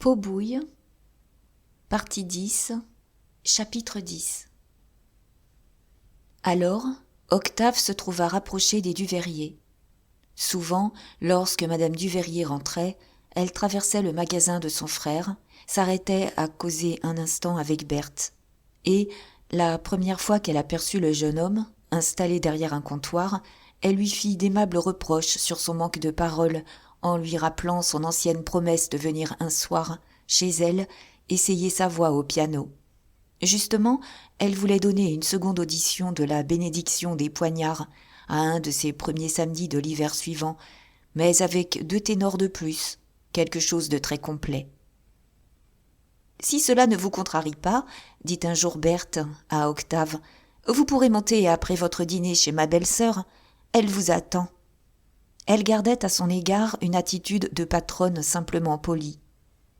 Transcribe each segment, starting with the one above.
Pot-bouille, partie 10, chapitre 10. Alors, Octave se trouva rapprochée des Duveyrier. Souvent, lorsque madame Duveyrier rentrait, elle traversait le magasin de son frère, s'arrêtait à causer un instant avec Berthe. Et, la première fois qu'elle aperçut le jeune homme, installé derrière un comptoir, elle lui fit d'aimables reproches sur son manque de parole, en lui rappelant son ancienne promesse de venir un soir, chez elle, essayer sa voix au piano. Justement, elle voulait donner une seconde audition de la bénédiction des poignards à un de ces premiers samedis de l'hiver suivant, mais avec 2 ténors de plus, quelque chose de très complet. « Si cela ne vous contrarie pas, dit un jour Berthe à Octave, vous pourrez monter après votre dîner chez ma belle-sœur, elle vous attend. » Elle gardait à son égard une attitude de patronne simplement polie.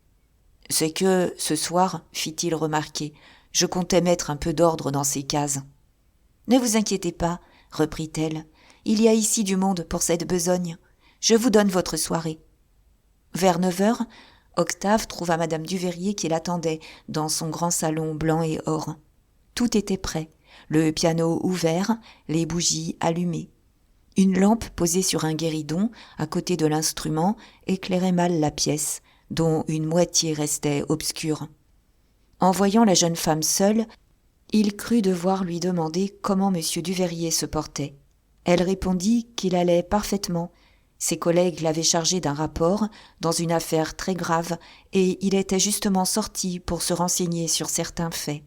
« C'est que, ce soir, fit-il remarquer, je comptais mettre un peu d'ordre dans ces cases. »« Ne vous inquiétez pas, reprit-elle, il y a ici du monde pour cette besogne. Je vous donne votre soirée. » Vers 9h, Octave trouva madame Duveyrier qui l'attendait dans son grand salon blanc et or. Tout était prêt, le piano ouvert, les bougies allumées. Une lampe posée sur un guéridon, à côté de l'instrument, éclairait mal la pièce, dont une moitié restait obscure. En voyant la jeune femme seule, il crut devoir lui demander comment M. Duveyrier se portait. Elle répondit qu'il allait parfaitement. Ses collègues l'avaient chargé d'un rapport dans une affaire très grave et il était justement sorti pour se renseigner sur certains faits.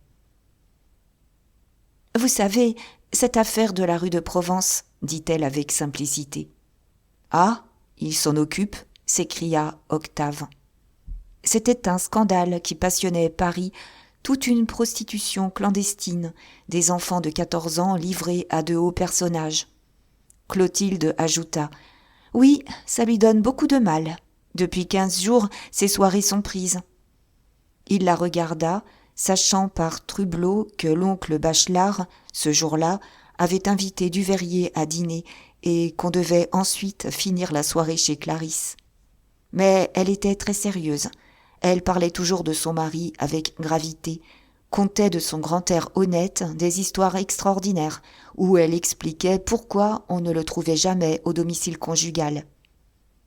« Vous savez, cette affaire de la rue de Provence, dit-elle avec simplicité. « Ah, il s'en occupe » s'écria Octave. C'était un scandale qui passionnait Paris, toute une prostitution clandestine, des enfants de 14 ans livrés à de hauts personnages. Clotilde ajouta « Oui, ça lui donne beaucoup de mal. Depuis 15 jours, ses soirées sont prises. » Il la regarda, sachant par Trublot que l'oncle Bachelard, ce jour-là, avait invité Duveyrier à dîner et qu'on devait ensuite finir la soirée chez Clarisse. Mais elle était très sérieuse. Elle parlait toujours de son mari avec gravité, contait de son grand air honnête des histoires extraordinaires, où elle expliquait pourquoi on ne le trouvait jamais au domicile conjugal.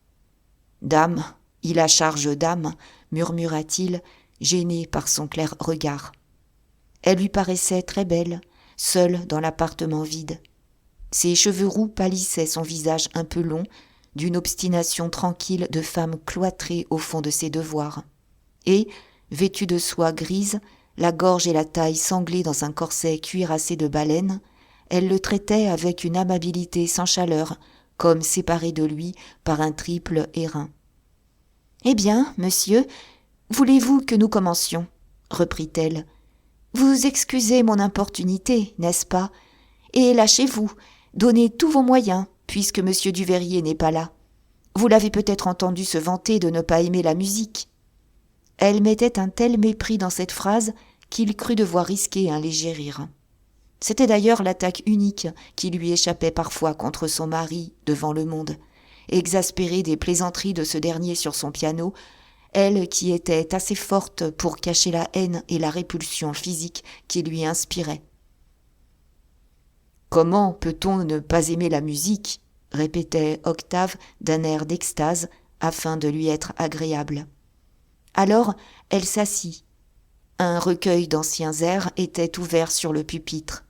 « Dame, il a charge d'âme, » murmura-t-il, gêné par son clair regard. Elle lui paraissait très belle, seule dans l'appartement vide. Ses cheveux roux pâlissaient son visage un peu long, d'une obstination tranquille de femme cloîtrée au fond de ses devoirs. Et, vêtue de soie grise, la gorge et la taille sanglées dans un corset cuirassé de baleine, elle le traitait avec une amabilité sans chaleur, comme séparée de lui par un triple airain. « Eh bien, monsieur, voulez-vous que nous commencions ?» reprit-elle. « Vous excusez mon importunité, n'est-ce pas ? Et lâchez-vous, donnez tous vos moyens, puisque M. Duveyrier n'est pas là. Vous l'avez peut-être entendu se vanter de ne pas aimer la musique. » Elle mettait un tel mépris dans cette phrase qu'il crut devoir risquer un léger rire. C'était d'ailleurs l'attaque unique qui lui échappait parfois contre son mari devant le monde. Exaspérée des plaisanteries de ce dernier sur son piano, elle qui était assez forte pour cacher la haine et la répulsion physique qui lui inspiraient. « Comment peut-on ne pas aimer la musique ?» répétait Octave d'un air d'extase afin de lui être agréable. Alors elle s'assit. Un recueil d'anciens airs était ouvert sur le pupitre.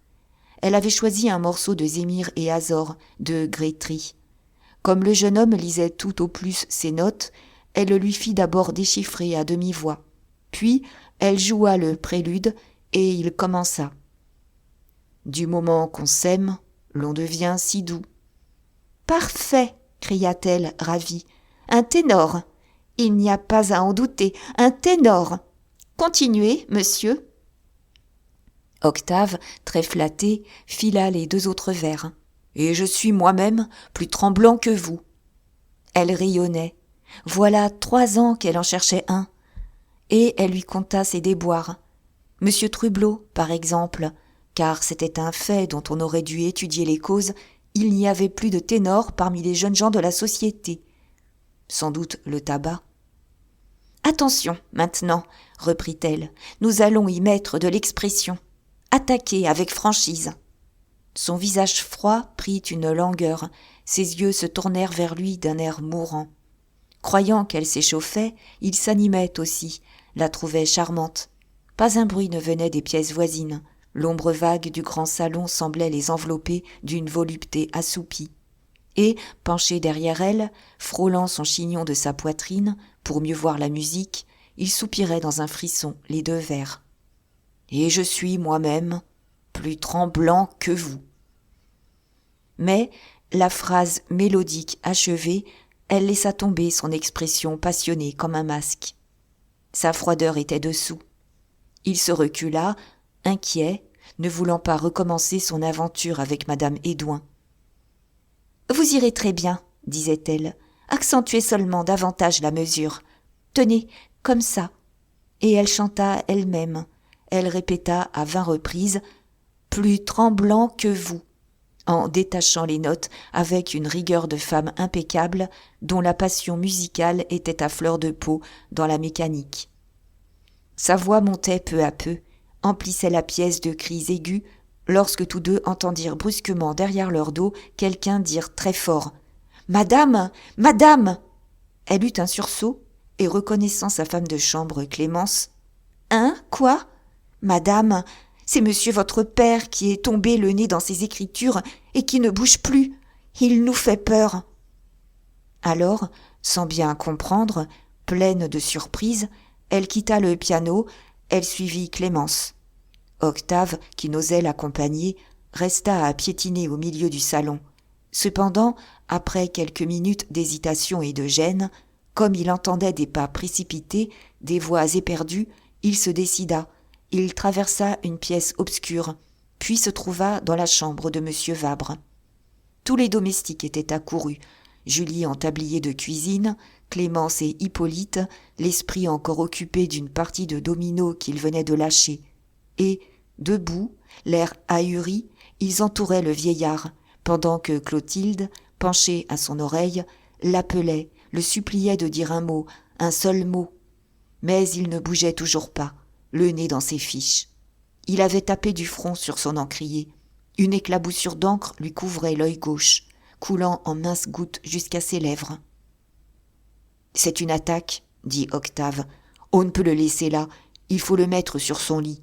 Elle avait choisi un morceau de Zémire et Azor de Grétry. Comme le jeune homme lisait tout au plus ses notes, elle lui fit d'abord déchiffrer à demi-voix. Puis elle joua le prélude et il commença. « Du moment qu'on s'aime, l'on devient si doux. »« Parfait !» cria-t-elle ravie. « Un ténor ! Il n'y a pas à en douter, un ténor ! Continuez, monsieur !» Octave, très flatté, fila les 2 autres vers. « Et je suis moi-même plus tremblant que vous. » Elle rayonnait. Voilà 3 ans qu'elle en cherchait un. Et elle lui conta ses déboires. Monsieur Trublot, par exemple, car c'était un fait dont on aurait dû étudier les causes, il n'y avait plus de ténor parmi les jeunes gens de la société. Sans doute le tabac. Attention, maintenant, reprit-elle, nous allons y mettre de l'expression. Attaquer avec franchise. Son visage froid prit une langueur, ses yeux se tournèrent vers lui d'un air mourant. Croyant qu'elle s'échauffait, il s'animait aussi, la trouvait charmante. Pas un bruit ne venait des pièces voisines. L'ombre vague du grand salon semblait les envelopper d'une volupté assoupie. Et, penché derrière elle, frôlant son chignon de sa poitrine, pour mieux voir la musique, il soupirait dans un frisson, les deux vers. « Et je suis moi-même plus tremblant que vous. » Mais, la phrase mélodique achevée, elle laissa tomber son expression passionnée comme un masque. Sa froideur était dessous. Il se recula, inquiet, ne voulant pas recommencer son aventure avec madame Hédouin. « Vous irez très bien, disait-elle, accentuez seulement davantage la mesure. Tenez, comme ça. » Et elle chanta elle-même. Elle répéta à 20 reprises « Plus tremblant que vous », en détachant les notes avec une rigueur de femme impeccable dont la passion musicale était à fleur de peau dans la mécanique. Sa voix montait peu à peu, emplissait la pièce de cris aigus, lorsque tous deux entendirent brusquement derrière leur dos quelqu'un dire très fort « Madame, madame !» Elle eut un sursaut et, reconnaissant sa femme de chambre, Clémence, « Hein, quoi ? Madame, c'est monsieur votre père qui est tombé le nez dans ses écritures et qui ne bouge plus. Il nous fait peur. » Alors, sans bien comprendre, pleine de surprise, elle quitta le piano, elle suivit Clémence. Octave, qui n'osait l'accompagner, resta à piétiner au milieu du salon. Cependant, après quelques minutes d'hésitation et de gêne, comme il entendait des pas précipités, des voix éperdues, il se décida. Il traversa une pièce obscure, puis se trouva dans la chambre de M. Vabre. Tous les domestiques étaient accourus, Julie en tablier de cuisine, Clémence et Hippolyte, l'esprit encore occupé d'une partie de domino qu'ils venaient de lâcher. Et, debout, l'air ahuri, ils entouraient le vieillard, pendant que Clotilde, penchée à son oreille, l'appelait, le suppliait de dire un mot, un seul mot. Mais il ne bougeait toujours pas, le nez dans ses fiches. Il avait tapé du front sur son encrier. Une éclaboussure d'encre lui couvrait l'œil gauche, coulant en minces gouttes jusqu'à ses lèvres. « C'est une attaque, » dit Octave. « On ne peut le laisser là, il faut le mettre sur son lit. »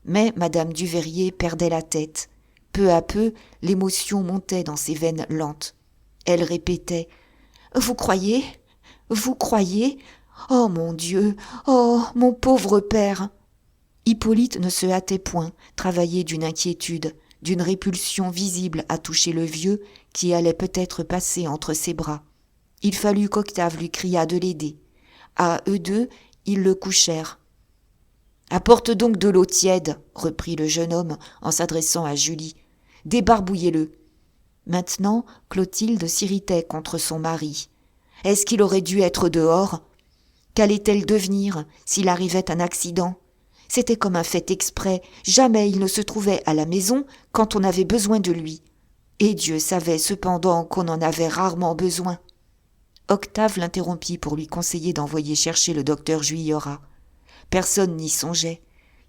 Mais madame Duveyrier perdait la tête. Peu à peu, l'émotion montait dans ses veines lentes. Elle répétait « Vous croyez ? Vous croyez ? Oh mon Dieu ! Oh mon pauvre père !» Hippolyte ne se hâtait point, travaillé d'une inquiétude, d'une répulsion visible à toucher le vieux qui allait peut-être passer entre ses bras. Il fallut qu'Octave lui criât de l'aider. À eux deux, ils le couchèrent. « Apporte donc de l'eau tiède, » reprit le jeune homme en s'adressant à Julie. « Débarbouillez-le. » Maintenant, Clotilde s'irritait contre son mari. Est-ce qu'il aurait dû être dehors ? Qu'allait-elle devenir s'il arrivait un accident ? C'était comme un fait exprès, jamais il ne se trouvait à la maison quand on avait besoin de lui. Et Dieu savait cependant qu'on en avait rarement besoin. Octave l'interrompit pour lui conseiller d'envoyer chercher le docteur Juillerat. Personne n'y songeait.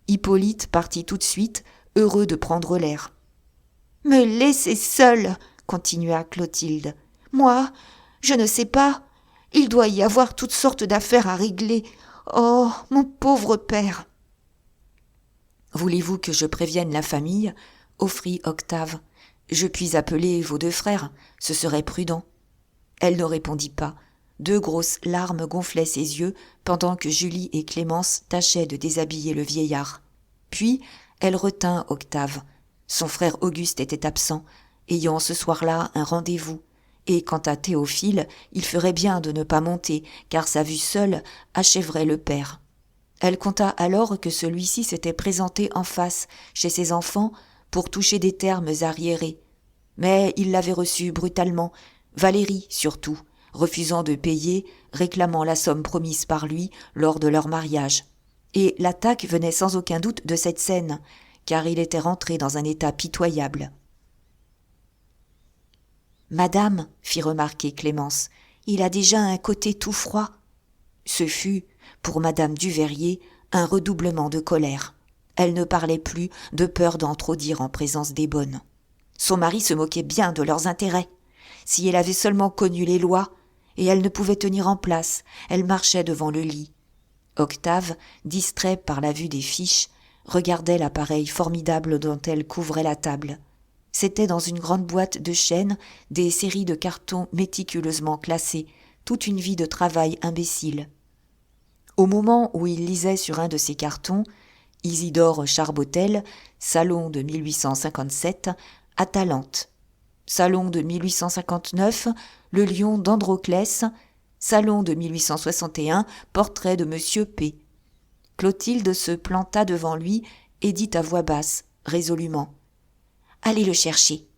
Hippolyte partit tout de suite, heureux de prendre l'air. « Me laisser seule, » continua Clotilde. « Moi, je ne sais pas. Il doit y avoir toutes sortes d'affaires à régler. Oh, mon pauvre père !»« Voulez-vous que je prévienne la famille ?» offrit Octave. « Je puis appeler vos deux frères, ce serait prudent. » Elle ne répondit pas. 2 grosses larmes gonflaient ses yeux pendant que Julie et Clémence tâchaient de déshabiller le vieillard. Puis, elle retint Octave. Son frère Auguste était absent, ayant ce soir-là un rendez-vous. Et quant à Théophile, il ferait bien de ne pas monter, car sa vue seule achèverait le père. Elle conta alors que celui-ci s'était présenté en face, chez ses enfants, pour toucher des termes arriérés. Mais il l'avait reçu brutalement, Valérie surtout, refusant de payer, réclamant la somme promise par lui lors de leur mariage. Et l'attaque venait sans aucun doute de cette scène, car il était rentré dans un état pitoyable. « Madame, fit remarquer Clémence, il a déjà un côté tout froid. » Ce fut, pour madame Duveyrier, un redoublement de colère. Elle ne parlait plus, de peur d'en trop dire en présence des bonnes. Son mari se moquait bien de leurs intérêts. Si elle avait seulement connu les lois, et elle ne pouvait tenir en place, elle marchait devant le lit. Octave, distrait par la vue des fiches, regardait l'appareil formidable dont elle couvrait la table. C'était dans une grande boîte de chêne des séries de cartons méticuleusement classés, toute une vie de travail imbécile. Au moment où il lisait sur un de ces cartons, Isidore Charbotel, salon de 1857, Atalante. Salon de 1859, le lion d'Androclès. Salon de 1861, portrait de Monsieur P. Clotilde se planta devant lui et dit à voix basse, résolument, « Allez le chercher !»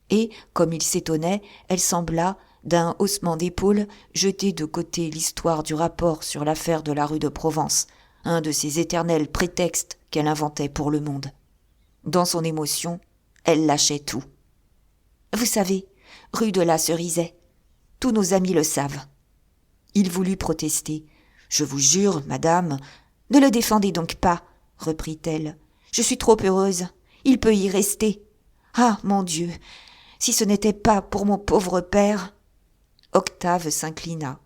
Et, comme il s'étonnait, elle sembla, d'un haussement d'épaules, jeter de côté l'histoire du rapport sur l'affaire de la rue de Provence, un de ces éternels prétextes qu'elle inventait pour le monde. Dans son émotion, elle lâchait tout. « Vous savez, rue de la Cerisay, tous nos amis le savent. » Il voulut protester. « Je vous jure, madame, ne le défendez donc pas, reprit-elle. Je suis trop heureuse. Il peut y rester. Ah, mon Dieu, si ce n'était pas pour mon pauvre père. » Octave s'inclina.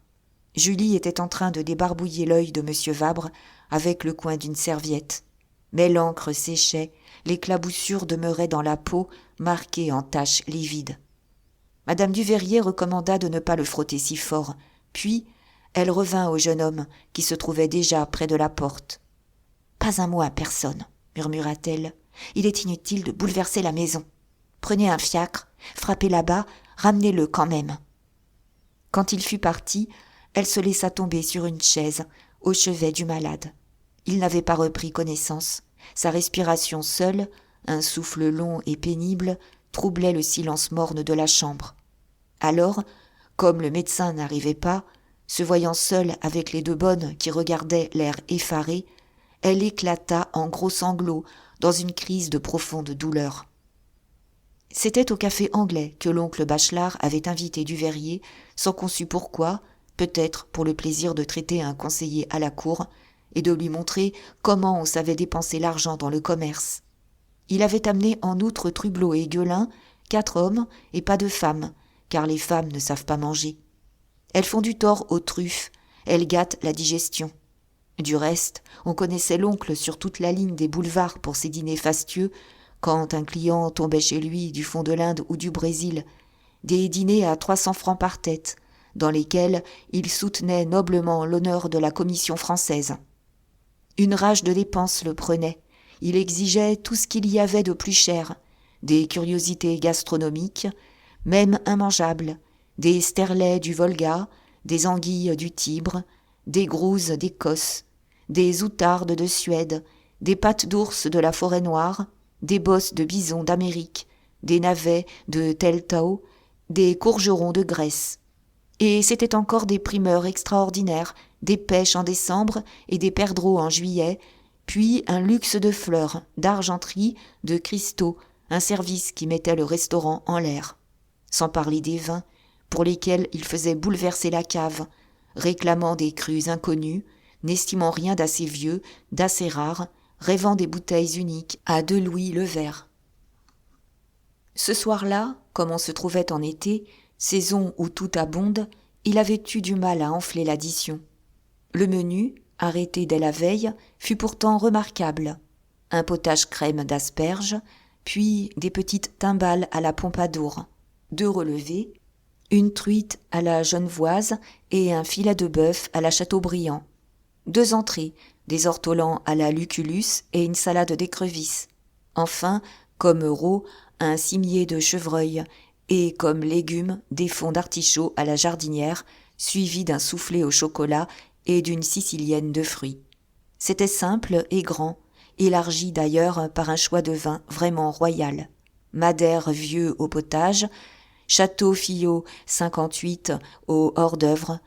Julie était en train de débarbouiller l'œil de M. Vabre avec le coin d'une serviette. Mais l'encre séchait, l'éclaboussure demeurait dans la peau, marquée en taches livides. Madame Duveyrier recommanda de ne pas le frotter si fort, puis elle revint au jeune homme qui se trouvait déjà près de la porte. « Pas un mot à personne, » murmura-t-elle. « Il est inutile de bouleverser la maison. Prenez un fiacre, frappez là-bas, ramenez-le quand même. » Quand il fut parti, elle se laissa tomber sur une chaise, au chevet du malade. Il n'avait pas repris connaissance. Sa respiration seule, un souffle long et pénible, troublait le silence morne de la chambre. Alors, comme le médecin n'arrivait pas, se voyant seule avec les deux bonnes qui regardaient l'air effaré, elle éclata en gros sanglots dans une crise de profonde douleur. C'était au café anglais que l'oncle Bachelard avait invité Duveyrier, sans qu'on sût pourquoi, peut-être pour le plaisir de traiter un conseiller à la cour et de lui montrer comment on savait dépenser l'argent dans le commerce. Il avait amené en outre Trublot et Gueulin, 4 hommes et pas de femmes, car les femmes ne savent pas manger. Elles font du tort aux truffes, elles gâtent la digestion. Du reste, on connaissait l'oncle sur toute la ligne des boulevards pour ses dîners fastueux, quand un client tombait chez lui du fond de l'Inde ou du Brésil, des dîners à 300 francs par tête, dans lesquels il soutenait noblement l'honneur de la commission française. Une rage de dépenses le prenait. Il exigeait tout ce qu'il y avait de plus cher, des curiosités gastronomiques, même immangeables, des sterlets du Volga, des anguilles du Tibre, des grouses d'Écosse, des outardes de Suède, des pattes d'ours de la forêt noire, des bosses de bison d'Amérique, des navets de Teltow, des courgerons de Grèce. Et c'étaient encore des primeurs extraordinaires, des pêches en décembre et des perdreaux en juillet, puis un luxe de fleurs, d'argenterie, de cristaux, un service qui mettait le restaurant en l'air. Sans parler des vins, pour lesquels il faisait bouleverser la cave, réclamant des crus inconnus, n'estimant rien d'assez vieux, d'assez rare, rêvant des bouteilles uniques à 2 louis le verre. Ce soir-là, comme on se trouvait en été, saison où tout abonde, il avait eu du mal à enfler l'addition. Le menu, arrêté dès la veille, fut pourtant remarquable. Un potage crème d'asperges, puis des petites timbales à la Pompadour, 2 relevés, une truite à la genevoise et un filet de bœuf à la Chateaubriand. 2 entrées, des ortolans à la Lucullus et une salade d'écrevisses. Enfin, comme rôt, un cimier de chevreuil et comme légumes, des fonds d'artichaut à la jardinière, suivis d'un soufflé au chocolat et d'une sicilienne de fruits. C'était simple et grand, élargi d'ailleurs par un choix de vin vraiment royal. Madère vieux au potage, Château Fillot 58 au hors-d'œuvre,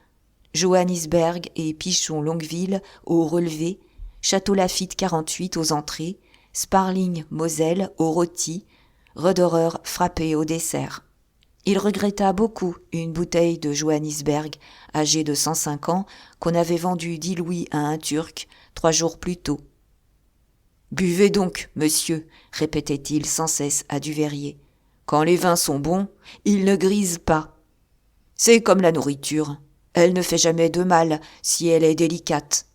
Johannisberg et Pichon Longueville au relevé, Château Laffitte 48 aux entrées, Sparling Moselle au rôti, Roederer frappé au dessert. Il regretta beaucoup une bouteille de Johannisberg, âgée de 105 ans, qu'on avait vendue 10 louis à un Turc 3 jours plus tôt. « Buvez donc, monsieur, répétait-il sans cesse à Duveyrier. Quand les vins sont bons, ils ne grisent pas. C'est comme la nourriture, elle ne fait jamais de mal si elle est délicate. »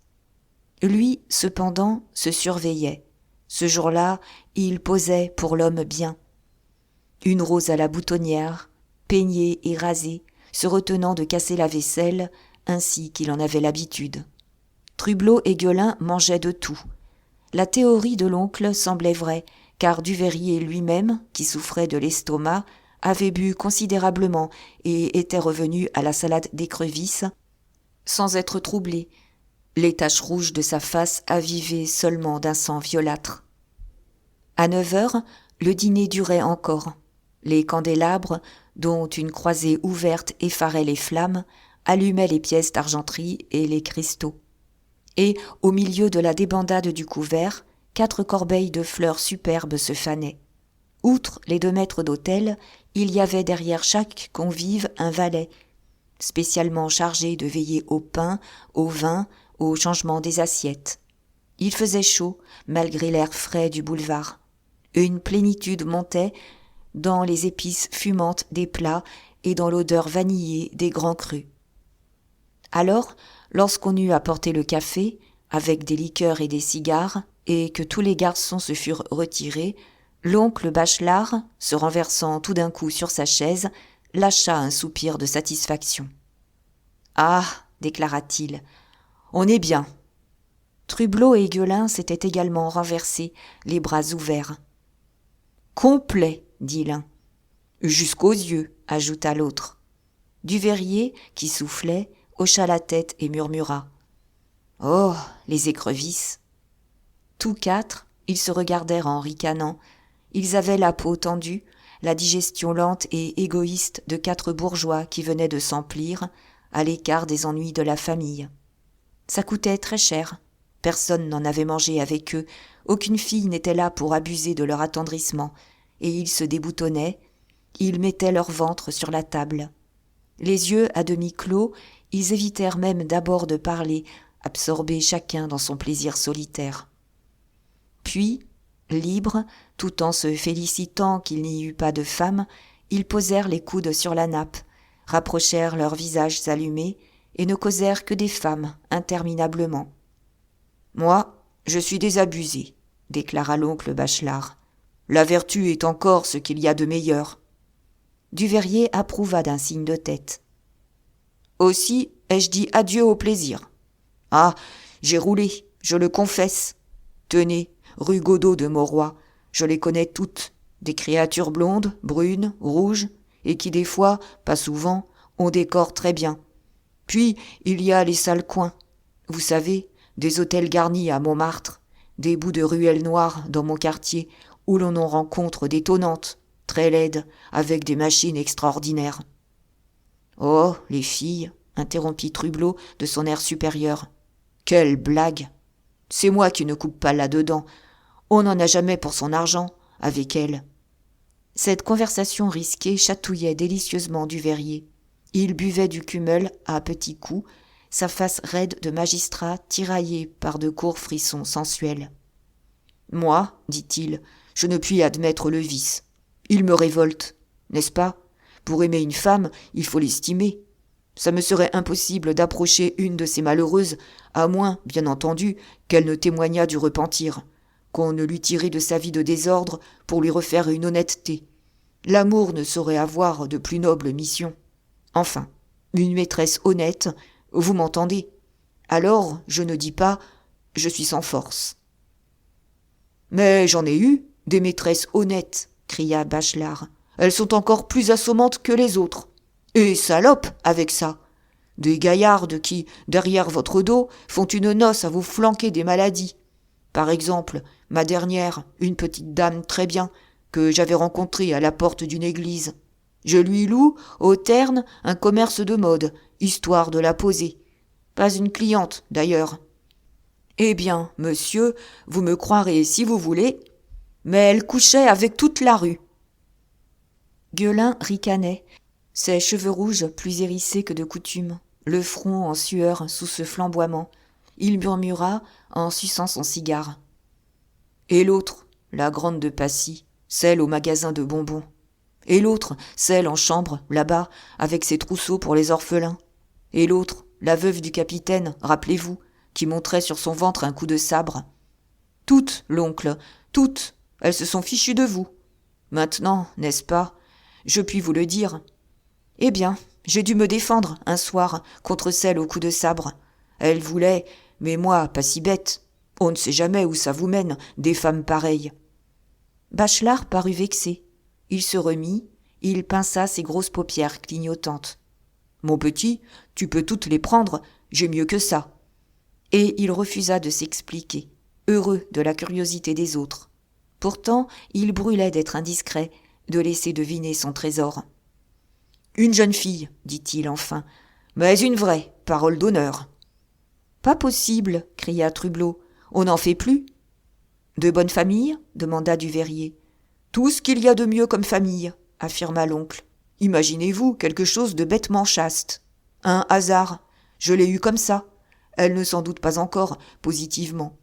Lui, cependant, se surveillait. Ce jour-là, il posait pour l'homme bien. Une rose à la boutonnière, peignée et rasée, se retenant de casser la vaisselle, ainsi qu'il en avait l'habitude. Trublot et Gueulin mangeaient de tout. La théorie de l'oncle semblait vraie, car Duveyrier lui-même, qui souffrait de l'estomac, avait bu considérablement et était revenu à la salade d'écrevisses sans être troublé, les taches rouges de sa face avivées seulement d'un sang violâtre. À 9 heures, le dîner durait encore. Les candélabres, dont une croisée ouverte effarait les flammes, allumaient les pièces d'argenterie et les cristaux. Et, au milieu de la débandade du couvert, 4 corbeilles de fleurs superbes se fanaient. Outre les 2 maîtres d'hôtel, il y avait derrière chaque convive un valet, spécialement chargé de veiller au pain, au vin, au changement des assiettes. Il faisait chaud, malgré l'air frais du boulevard. Une plénitude montait dans les épices fumantes des plats et dans l'odeur vanillée des grands crus. Alors, lorsqu'on eut apporté le café, avec des liqueurs et des cigares, et que tous les garçons se furent retirés, l'oncle Bachelard, se renversant tout d'un coup sur sa chaise, lâcha un soupir de satisfaction. « Ah !» déclara-t-il, « on est bien !» Trublot et Gueulin s'étaient également renversés, les bras ouverts. « Complet !» dit l'un. « Jusqu'aux yeux !» ajouta l'autre. Duveyrier, qui soufflait, hocha la tête et murmura « Oh, les écrevisses !» Tous 4, ils se regardèrent en ricanant. Ils avaient la peau tendue, la digestion lente et égoïste de 4 bourgeois qui venaient de s'emplir, à l'écart des ennuis de la famille. Ça coûtait très cher. Personne n'en avait mangé avec eux, aucune fille n'était là pour abuser de leur attendrissement, et ils se déboutonnaient, ils mettaient leur ventre sur la table. Les yeux à demi clos, ils évitèrent même d'abord de parler, absorbés chacun dans son plaisir solitaire. Puis, libres, tout en se félicitant qu'il n'y eût pas de femme, ils posèrent les coudes sur la nappe, rapprochèrent leurs visages allumés et ne causèrent que des femmes interminablement. « Moi, je suis désabusé, » déclara l'oncle Bachelard. « La vertu est encore ce qu'il y a de meilleur. » Duveyrier approuva d'un signe de tête. « Aussi ai-je dit adieu au plaisir. Ah, j'ai roulé, je le confesse. Tenez, rue Godot de Mauroy, je les connais toutes, des créatures blondes, brunes, rouges, et qui des fois, pas souvent, ont des corps très bien. Puis il y a les sales coins, vous savez, des hôtels garnis à Montmartre, des bouts de ruelles noires dans mon quartier où l'on en rencontre d'étonnantes, très laides, avec des machines extraordinaires. »« Oh, les filles !» interrompit Trublot de son air supérieur. « Quelle blague ! C'est moi qui ne coupe pas là-dedans. On n'en a jamais pour son argent, avec elle. » Cette conversation risquée chatouillait délicieusement Duveyrier. Il buvait du kümmel à petits coups, sa face raide de magistrat tiraillée par de courts frissons sensuels. « Moi, dit-il, je ne puis admettre le vice. Il me révolte, n'est-ce pas ? Pour aimer une femme, il faut l'estimer. Ça me serait impossible d'approcher une de ces malheureuses, à moins, bien entendu, qu'elle ne témoignât du repentir, qu'on ne lui tirât de sa vie de désordre pour lui refaire une honnêteté. L'amour ne saurait avoir de plus noble mission. Enfin, une maîtresse honnête, vous m'entendez ? Alors, je ne dis pas, je suis sans force. »« Mais j'en ai eu, des maîtresses honnêtes, » cria Bachelard. « Elles sont encore plus assommantes que les autres. Et salopes, avec ça. Des gaillardes qui, derrière votre dos, font une noce à vous flanquer des maladies. Par exemple, ma dernière, une petite dame très bien, que j'avais rencontrée à la porte d'une église. Je lui loue, au terne, un commerce de mode, histoire de la poser. Pas une cliente, d'ailleurs. Eh bien, monsieur, vous me croirez si vous voulez, mais elle couchait avec toute la rue. » Gueulin ricanait, ses cheveux rouges plus hérissés que de coutume, le front en sueur sous ce flamboiement. Il murmura en suçant son cigare. Et l'autre, la grande de Passy, celle au magasin de bonbons. Et l'autre, celle en chambre, là-bas, avec ses trousseaux pour les orphelins. Et l'autre, la veuve du capitaine, rappelez-vous, qui montrait sur son ventre un coup de sabre. Toutes, l'oncle, toutes, elles se sont fichues de vous. Maintenant, n'est-ce pas, je puis vous le dire. Eh bien, j'ai dû me défendre, un soir, contre celle au coup de sabre. Elle voulait, mais moi, pas si bête. On ne sait jamais où ça vous mène, des femmes pareilles. Bachelard parut vexé. Il se remit, il pinça ses grosses paupières clignotantes. « Mon petit, tu peux toutes les prendre, j'ai mieux que ça. » Et il refusa de s'expliquer, heureux de la curiosité des autres. Pourtant, il brûlait d'être indiscret, de laisser deviner son trésor. « Une jeune fille, dit-il enfin, mais une vraie, parole d'honneur. »« Pas possible, cria Trublot, on n'en fait plus. »« De bonne famille ?» demanda Duveyrier. « Tout ce qu'il y a de mieux comme famille, » affirma l'oncle. « Imaginez-vous quelque chose de bêtement chaste. Un hasard, je l'ai eu comme ça. Elle ne s'en doute pas encore, positivement. »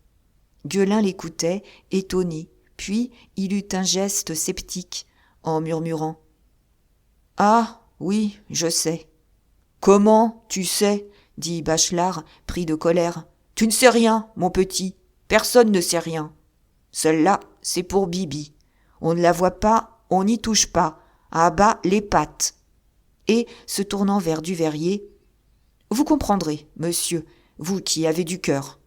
Gueulin l'écoutait, étonné, puis il eut un geste sceptique, en murmurant. « Ah, oui, je sais. »« Comment, tu sais ?» dit Bachelard, pris de colère. « Tu ne sais rien, mon petit. Personne ne sait rien. Celle-là, c'est pour Bibi. On ne la voit pas, on n'y touche pas. À bas les pattes. » Et, se tournant vers Duveyrier, « Vous comprendrez, monsieur, vous qui avez du cœur.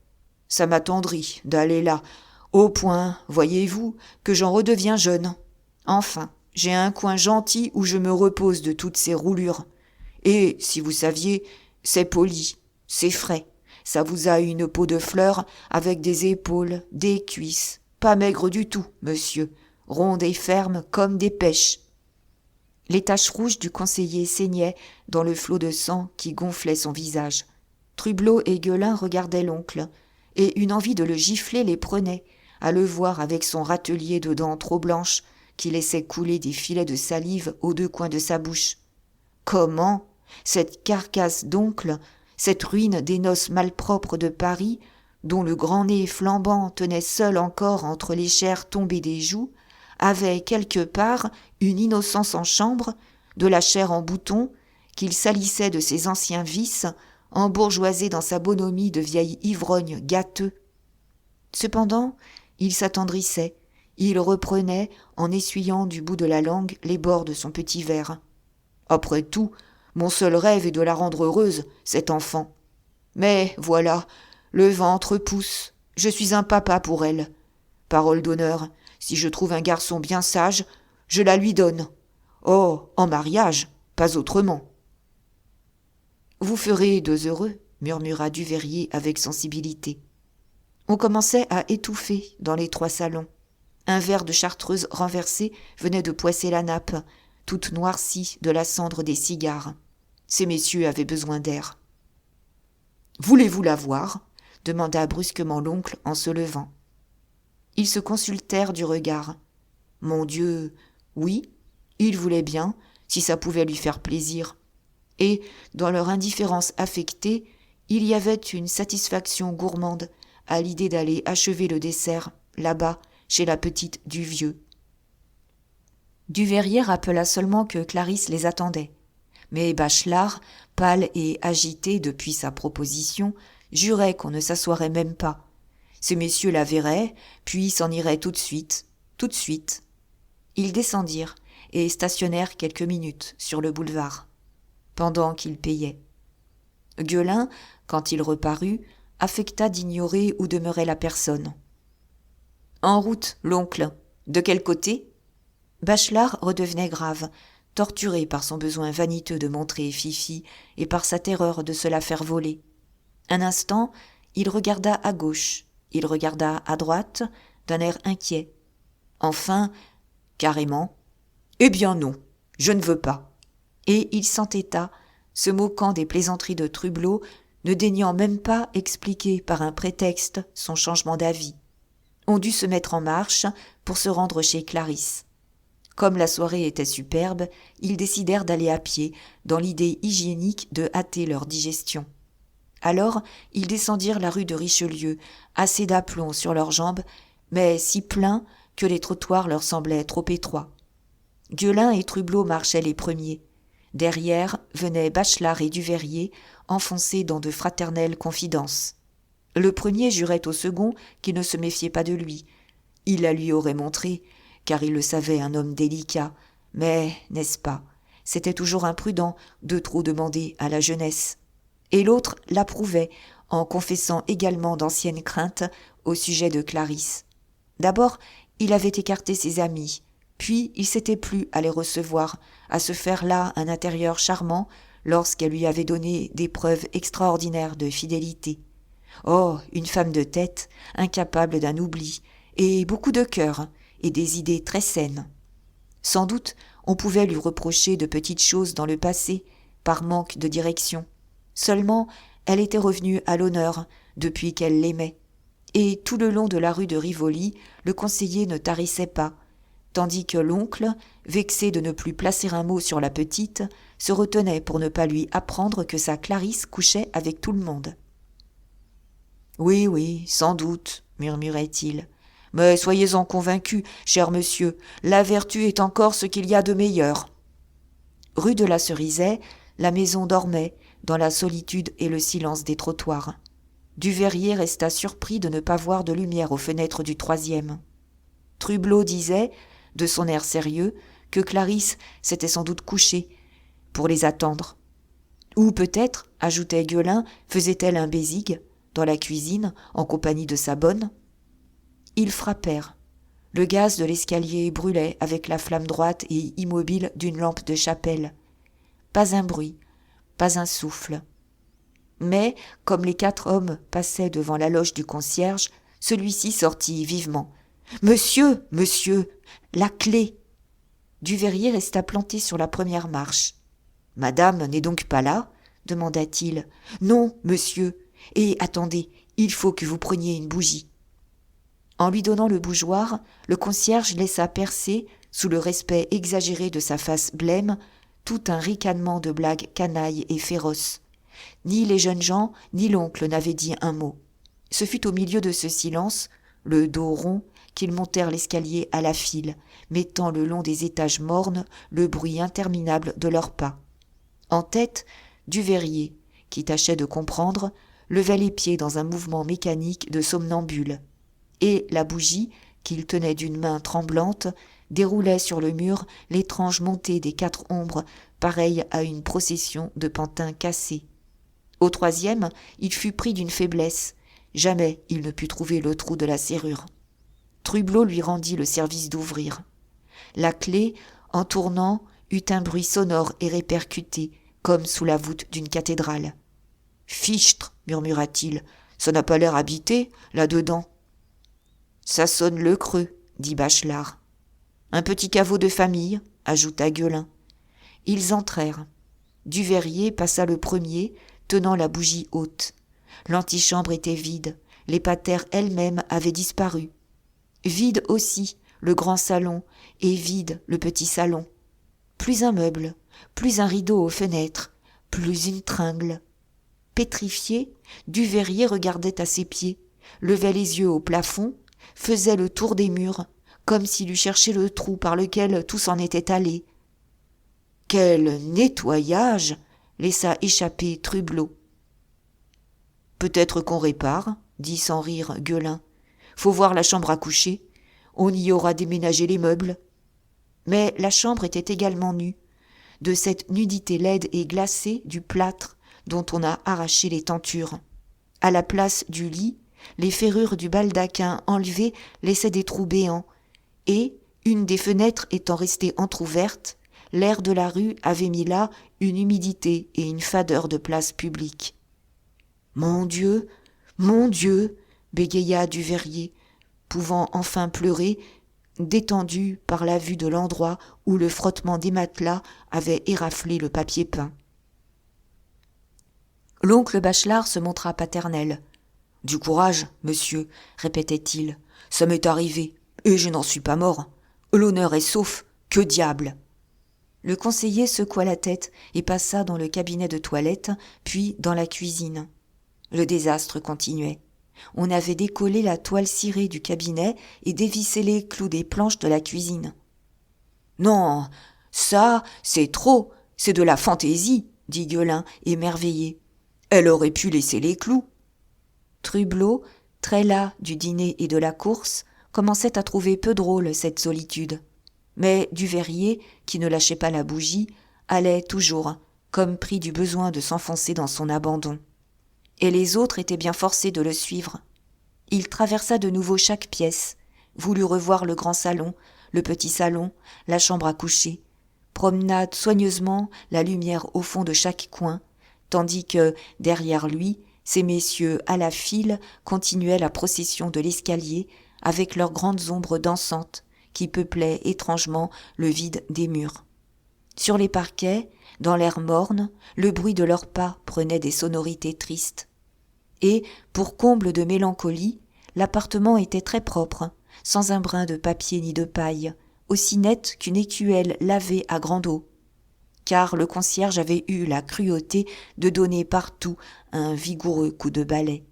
Ça m'attendrit d'aller là, au point, voyez-vous, que j'en redeviens jeune. Enfin, j'ai un coin gentil où je me repose de toutes ces roulures. Et, si vous saviez, c'est poli, c'est frais. Ça vous a une peau de fleur avec des épaules, des cuisses. Pas maigre du tout, monsieur, ronde et ferme comme des pêches. » Les taches rouges du conseiller saignaient dans le flot de sang qui gonflait son visage. Trublot et Gueulin regardaient l'oncle, et une envie de le gifler les prenait, à le voir avec son râtelier de dents trop blanches qui laissait couler des filets de salive aux deux coins de sa bouche. Comment, cette carcasse d'oncle, cette ruine des noces malpropres de Paris, dont le grand nez flambant tenait seul encore entre les chairs tombées des joues, avait quelque part une innocence en chambre, de la chair en bouton, qu'il salissait de ses anciens vices, embourgeoisé dans sa bonhomie de vieil ivrogne gâteux. Cependant, il s'attendrissait, il reprenait, en essuyant du bout de la langue les bords de son petit verre. Après tout, mon seul rêve est de la rendre heureuse, cette enfant. Mais voilà, le ventre pousse, je suis un papa pour elle. Parole d'honneur, si je trouve un garçon bien sage, je la lui donne. Oh, en mariage, pas autrement. Vous ferez deux heureux, murmura Duveyrier avec sensibilité. On commençait à étouffer dans les trois salons. Un verre de chartreuse renversé venait de poisser la nappe, toute noircie de la cendre des cigares. Ces messieurs avaient besoin d'air. « Voulez-vous la voir ?» demanda brusquement l'oncle en se levant. Ils se consultèrent du regard. Mon Dieu, oui, il voulait bien, si ça pouvait lui faire plaisir. Et, dans leur indifférence affectée, il y avait une satisfaction gourmande à l'idée d'aller achever le dessert, là-bas, chez la petite Duvieux. Duveyrier rappela seulement que Clarisse les attendait. Mais Bachelard, pâle et agité depuis sa proposition, jurait qu'on ne s'assoirait même pas. Ces messieurs la verraient, puis s'en iraient tout de suite, tout de suite. Ils descendirent et stationnèrent quelques minutes sur le boulevard, pendant qu'ils payaient. Gueulin, quand il reparut, affecta d'ignorer où demeurait la personne. « En route, l'oncle. De quel côté ?» Bachelard redevenait grave, torturé par son besoin vaniteux de montrer Fifi et par sa terreur de se la faire voler. Un instant, il regarda à gauche, il regarda à droite, d'un air inquiet. Enfin, carrément, « Eh bien non, je ne veux pas. » Et il s'entêta, se moquant des plaisanteries de Trublot, ne daignant même pas expliquer par un prétexte son changement d'avis. On dut se mettre en marche pour se rendre chez Clarisse. Comme la soirée était superbe, ils décidèrent d'aller à pied, dans l'idée hygiénique de hâter leur digestion. Alors, ils descendirent la rue de Richelieu, assez d'aplomb sur leurs jambes, mais si pleins que les trottoirs leur semblaient trop étroits. Gueulin et Trublot marchaient les premiers. Derrière venaient Bachelard et Duveyrier, enfoncés dans de fraternelles confidences. Le premier jurait au second qu'il ne se méfiait pas de lui. Il la lui aurait montré, car il le savait un homme délicat, mais, n'est-ce pas, c'était toujours imprudent de trop demander à la jeunesse. Et l'autre l'approuvait, en confessant également d'anciennes craintes au sujet de Clarisse. D'abord, il avait écarté ses amis, puis il s'était plu à les recevoir, à se faire là un intérieur charmant lorsqu'elle lui avait donné des preuves extraordinaires de fidélité. Oh, une femme de tête, incapable d'un oubli, et beaucoup de cœur, et des idées très saines. Sans doute, on pouvait lui reprocher de petites choses dans le passé, par manque de direction. Seulement, elle était revenue à l'honneur depuis qu'elle l'aimait. Et tout le long de la rue de Rivoli, le conseiller ne tarissait pas, tandis que l'oncle, vexé de ne plus placer un mot sur la petite, se retenait pour ne pas lui apprendre que sa Clarisse couchait avec tout le monde. « Oui, oui, sans doute, » murmurait-il. « Mais soyez-en convaincu, cher monsieur, la vertu est encore ce qu'il y a de meilleur. » Rue de la Cerisaie, la maison dormait, dans la solitude et le silence des trottoirs. Duveyrier resta surpris de ne pas voir de lumière aux fenêtres du troisième. Trublot disait, de son air sérieux, que Clarisse s'était sans doute couchée pour les attendre. Ou peut-être, ajoutait Gueulin, faisait-elle un bésigue dans la cuisine en compagnie de sa bonne. Ils frappèrent. Le gaz de l'escalier brûlait avec la flamme droite et immobile d'une lampe de chapelle. Pas un bruit, pas un souffle. Mais, comme les 4 hommes passaient devant la loge du concierge, celui-ci sortit vivement. « Monsieur, monsieur, la clé !» Duveyrier resta planté sur la première marche. « Madame n'est donc pas là ?» demanda-t-il. « Non, monsieur. Et attendez, il faut que vous preniez une bougie. » En lui donnant le bougeoir, le concierge laissa percer, sous le respect exagéré de sa face blême, tout un ricanement de blagues canailles et féroces. Ni les jeunes gens, ni l'oncle n'avaient dit un mot. Ce fut au milieu de ce silence, le dos rond, qu'ils montèrent l'escalier à la file, mettant le long des étages mornes le bruit interminable de leurs pas. En tête, Duveyrier, qui tâchait de comprendre, levait les pieds dans un mouvement mécanique de somnambule. Et la bougie, qu'il tenait d'une main tremblante, déroulait sur le mur l'étrange montée des 4 ombres, pareille à une procession de pantins cassés. Au troisième, il fut pris d'une faiblesse. Jamais il ne put trouver le trou de la serrure. Trublot lui rendit le service d'ouvrir. La clé, en tournant, eut un bruit sonore et répercuté, comme sous la voûte d'une cathédrale. « Fichtre !» murmura-t-il. « Ça n'a pas l'air habité, là-dedans. »« Ça sonne le creux, » dit Bachelard. « Un petit caveau de famille, » ajouta Gueulin. Ils entrèrent. Duveyrier passa le premier, tenant la bougie haute. L'antichambre était vide, les patères elles-mêmes avaient disparu. Vide aussi le grand salon, et vide le petit salon. Plus un meuble, plus un rideau aux fenêtres, plus une tringle. Pétrifié, Duveyrier regardait à ses pieds, levait les yeux au plafond, faisait le tour des murs, comme s'il eût cherché le trou par lequel tout s'en était allé. « Quel nettoyage !» laissa échapper Trublot. « Peut-être qu'on répare, » dit sans rire Gueulin. « Faut voir la chambre à coucher. On y aura déménagé les meubles. » Mais la chambre était également nue, de cette nudité laide et glacée du plâtre dont on a arraché les tentures. À la place du lit, les ferrures du baldaquin enlevées laissaient des trous béants, et, une des fenêtres étant restée entr'ouverte, l'air de la rue avait mis là une humidité et une fadeur de place publique. « Mon Dieu, bégaya Duveyrier, pouvant enfin pleurer, détendu par la vue de l'endroit où le frottement des matelas avait éraflé le papier peint. L'oncle Bachelard se montra paternel. « Du courage, monsieur, répétait-il. Ça m'est arrivé, et je n'en suis pas mort. L'honneur est sauf, Que diable !» Le conseiller secoua la tête et passa dans le cabinet de toilette, puis dans la cuisine. Le désastre continuait. On avait décollé la toile cirée du cabinet et dévissé les clous des planches de la cuisine. « Non, ça, c'est trop, c'est de la fantaisie, » dit Gueulin, émerveillé. « Elle aurait pu laisser les clous. » Trublot, très las du dîner et de la course, commençait à trouver peu drôle cette solitude. Mais Duveyrier, qui ne lâchait pas la bougie, allait toujours, comme pris du besoin de s'enfoncer dans son abandon. Et les autres étaient bien forcés de le suivre. Il traversa de nouveau chaque pièce, voulut revoir le grand salon, le petit salon, la chambre à coucher, promena soigneusement la lumière au fond de chaque coin, tandis que, derrière lui, ces messieurs à la file continuaient la procession de l'escalier avec leurs grandes ombres dansantes qui peuplaient étrangement le vide des murs. Sur les parquets, dans l'air morne, le bruit de leurs pas prenait des sonorités tristes. Et, pour comble de mélancolie, l'appartement était très propre, sans un brin de papier ni de paille, aussi net qu'une écuelle lavée à grande eau. Car le concierge avait eu la cruauté de donner partout un vigoureux coup de balai.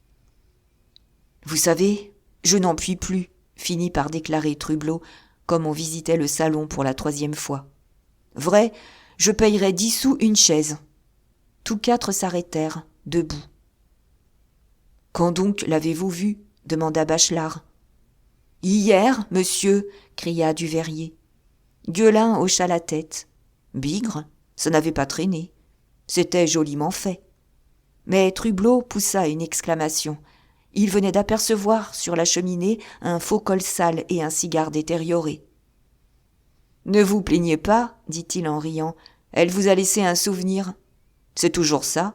« Vous savez, je n'en puis plus », finit par déclarer Trublot, comme on visitait le salon pour la 3e fois. « Vrai, je payerais 10 sous une chaise. » Tous 4 s'arrêtèrent, debout. « Quand donc l'avez-vous vu ?» demanda Bachelard. « Hier, monsieur !» cria Duveyrier. Gueulin hocha la tête. Bigre, ça n'avait pas traîné. C'était joliment fait. Mais Trublot poussa une exclamation. Il venait d'apercevoir sur la cheminée un faux col sale et un cigare détérioré. « Ne vous plaignez pas, dit-il en riant, elle vous a laissé un souvenir. C'est toujours ça. »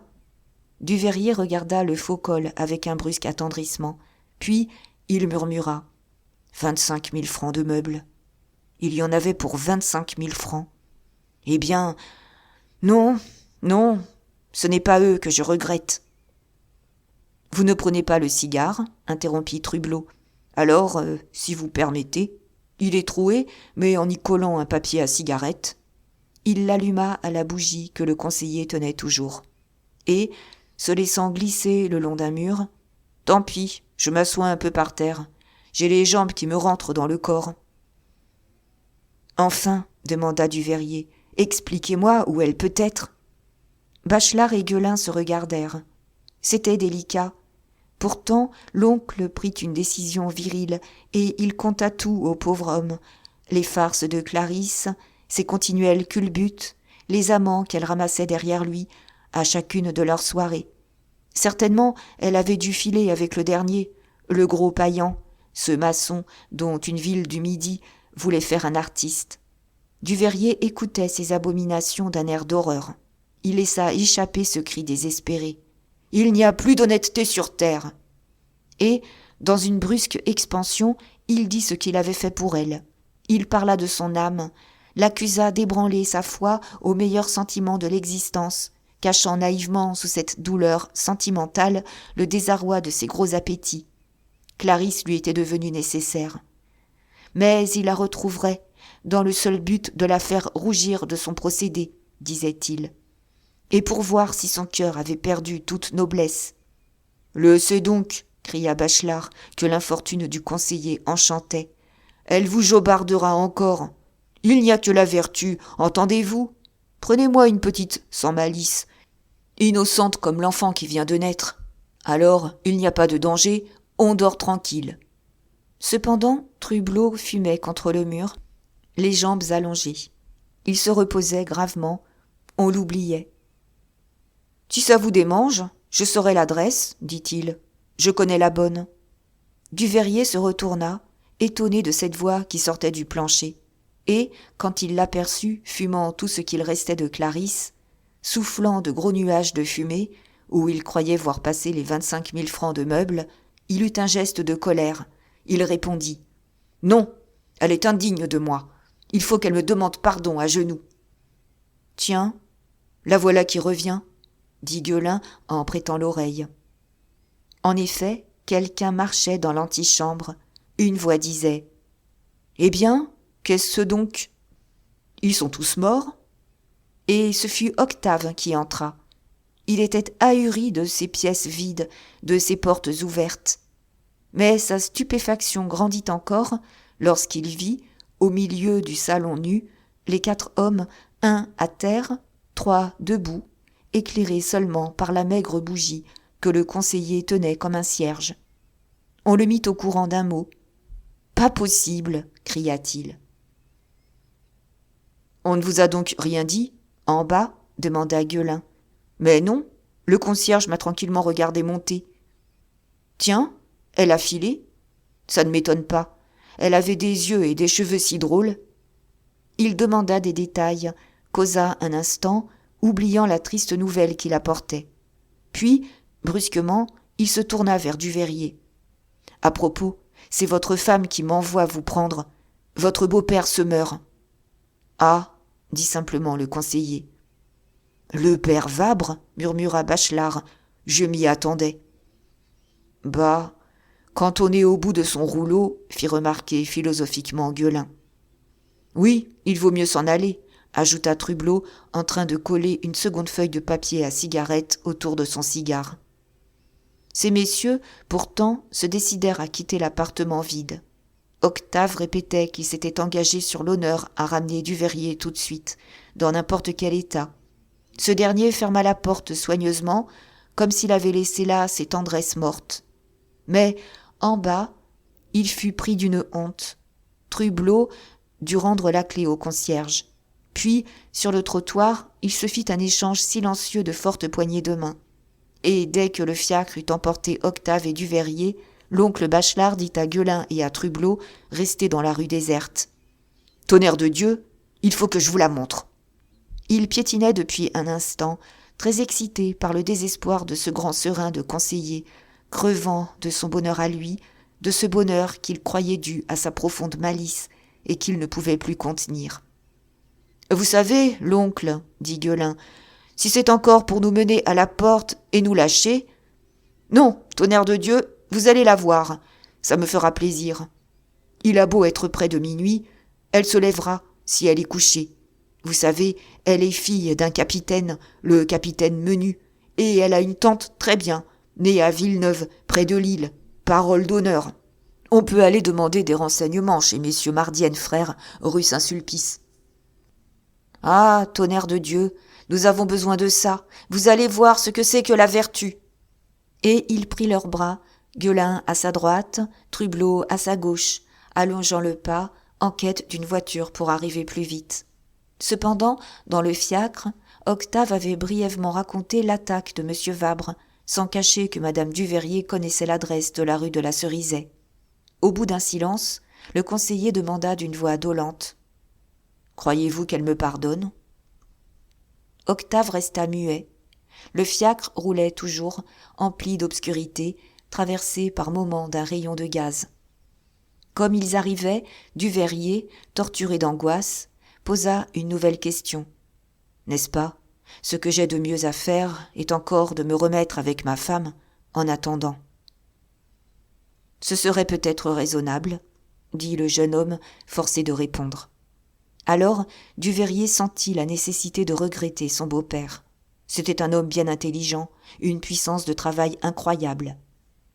Duveyrier regarda le faux col avec un brusque attendrissement. Puis il murmura. 25 000 francs de meubles. Il y en avait pour 25 000 francs. Eh bien, non, ce n'est pas eux que je regrette. Vous ne prenez pas le cigare, interrompit Trublot. Alors, si vous permettez, il est troué, mais en y collant un papier à cigarette. Il l'alluma à la bougie que le conseiller tenait toujours. Et, se laissant glisser le long d'un mur, tant pis, je m'assois un peu par terre. J'ai les jambes qui me rentrent dans le corps. Enfin, demanda Duveyrier, expliquez-moi où elle peut être. Bachelard et Gueulin se regardèrent. C'était délicat. Pourtant, l'oncle prit une décision virile et il conta tout au pauvre homme. Les farces de Clarisse, ses continuelles culbutes, les amants qu'elle ramassait derrière lui, à chacune de leurs soirées. Certainement, elle avait dû filer avec le dernier, le gros Payan, ce maçon dont une ville du Midi voulait faire un artiste. Duveyrier écoutait ces abominations d'un air d'horreur. Il laissa échapper ce cri désespéré. « Il n'y a plus d'honnêteté sur terre !» Et, dans une brusque expansion, il dit ce qu'il avait fait pour elle. Il parla de son âme, l'accusa d'ébranler sa foi aux meilleurs sentiments de l'existence, cachant naïvement sous cette douleur sentimentale le désarroi de ses gros appétits. Clarisse lui était devenue nécessaire. Mais il la retrouverait, dans le seul but de la faire rougir de son procédé, disait-il. Et pour voir si son cœur avait perdu toute noblesse. « Le sais donc, » cria Bachelard, que l'infortune du conseiller enchantait. « Elle vous jobardera encore. Il n'y a que la vertu, entendez-vous ? Prenez-moi une petite sans malice, innocente comme l'enfant qui vient de naître. Alors, il n'y a pas de danger, on dort tranquille. » Cependant, Trublot fumait contre le mur, les jambes allongées. Il se reposait gravement, on l'oubliait. « Si ça vous démange, je saurai l'adresse, dit-il. Je connais la bonne. » Duveyrier se retourna, étonné de cette voix qui sortait du plancher, et, quand il l'aperçut fumant tout ce qu'il restait de Clarisse, soufflant de gros nuages de fumée, où il croyait voir passer les 25 000 francs de meubles, il eut un geste de colère. Il répondit « Non, elle est indigne de moi. Il faut qu'elle me demande pardon à genoux. »« Tiens, la voilà qui revient, » dit Gueulin en prêtant l'oreille. En effet, quelqu'un marchait dans l'antichambre. Une voix disait « Eh bien, Qu'est-ce donc ? Ils sont tous morts ? Et ce fut Octave qui entra. Il était ahuri de ces pièces vides, de ces portes ouvertes. Mais sa stupéfaction grandit encore lorsqu'il vit, au milieu du salon nu, les 4 hommes, un à terre, 3 debout, éclairés seulement par la maigre bougie que le conseiller tenait comme un cierge. On le mit au courant d'un mot. « Pas possible !» cria-t-il. « On ne vous a donc rien dit, en bas ?» demanda Gueulin. « Mais non, le concierge m'a tranquillement regardé monter. »« Tiens, elle a filé ? Ça ne m'étonne pas. Elle avait des yeux et des cheveux si drôles. » Il demanda des détails, causa un instant, oubliant la triste nouvelle qu'il apportait. Puis, brusquement, il se tourna vers Duveyrier. « À propos, c'est votre femme qui m'envoie vous prendre. Votre beau-père se meurt. »« Ah !» dit simplement le conseiller. « Le père Vabre ?» murmura Bachelard. « Je m'y attendais. »« Bah, quand on est au bout de son rouleau, » fit remarquer philosophiquement Gueulin. « Oui, il vaut mieux s'en aller, » ajouta Trublot en train de coller une seconde feuille de papier à cigarette autour de son cigare. Ces messieurs, pourtant, se décidèrent à quitter l'appartement vide. Octave répétait qu'il s'était engagé sur l'honneur à ramener Duveyrier tout de suite, dans n'importe quel état. Ce dernier ferma la porte soigneusement, comme s'il avait laissé là ses tendresses mortes. Mais, en bas, il fut pris d'une honte. Trublot dut rendre la clé au concierge. Puis, sur le trottoir, il se fit un échange silencieux de fortes poignées de main. Et dès que le fiacre eut emporté Octave et Duveyrier, l'oncle Bachelard dit à Gueulin et à Trublot, restés dans la rue déserte. « Tonnerre de Dieu, il faut que je vous la montre. » Il piétinait depuis un instant, très excité par le désespoir de ce grand serin de conseiller, crevant de son bonheur à lui, de ce bonheur qu'il croyait dû à sa profonde malice et qu'il ne pouvait plus contenir. « Vous savez, l'oncle, dit Gueulin, si c'est encore pour nous mener à la porte et nous lâcher... Non, tonnerre de Dieu, vous allez la voir, ça me fera plaisir. Il a beau être près de minuit, elle se lèvera si elle est couchée. Vous savez, elle est fille d'un capitaine, le capitaine Menu, et elle a une tante très bien, née à Villeneuve, près de Lille, parole d'honneur. On peut aller demander des renseignements chez messieurs Mardienne, frères, rue Saint-Sulpice. »« Ah, tonnerre de Dieu, nous avons besoin de ça, vous allez voir ce que c'est que la vertu. » Et il prit leurs bras, Gueulin à sa droite, Trublot à sa gauche, allongeant le pas, en quête d'une voiture pour arriver plus vite. Cependant, dans le fiacre, Octave avait brièvement raconté l'attaque de M. Vabre, sans cacher que Mme Duveyrier connaissait l'adresse de la rue de la Cerisaie. Au bout d'un silence, le conseiller demanda d'une voix dolente. « Croyez-vous qu'elle me pardonne ?» Octave resta muet. Le fiacre roulait toujours, empli d'obscurité, traversé par moments d'un rayon de gaz. Comme ils arrivaient, Duveyrier, torturé d'angoisse, posa une nouvelle question. « N'est-ce pas ? Ce que j'ai de mieux à faire est encore de me remettre avec ma femme en attendant. »« Ce serait peut-être raisonnable, » dit le jeune homme, forcé de répondre. Alors Duveyrier sentit la nécessité de regretter son beau-père. C'était un homme bien intelligent, une puissance de travail incroyable.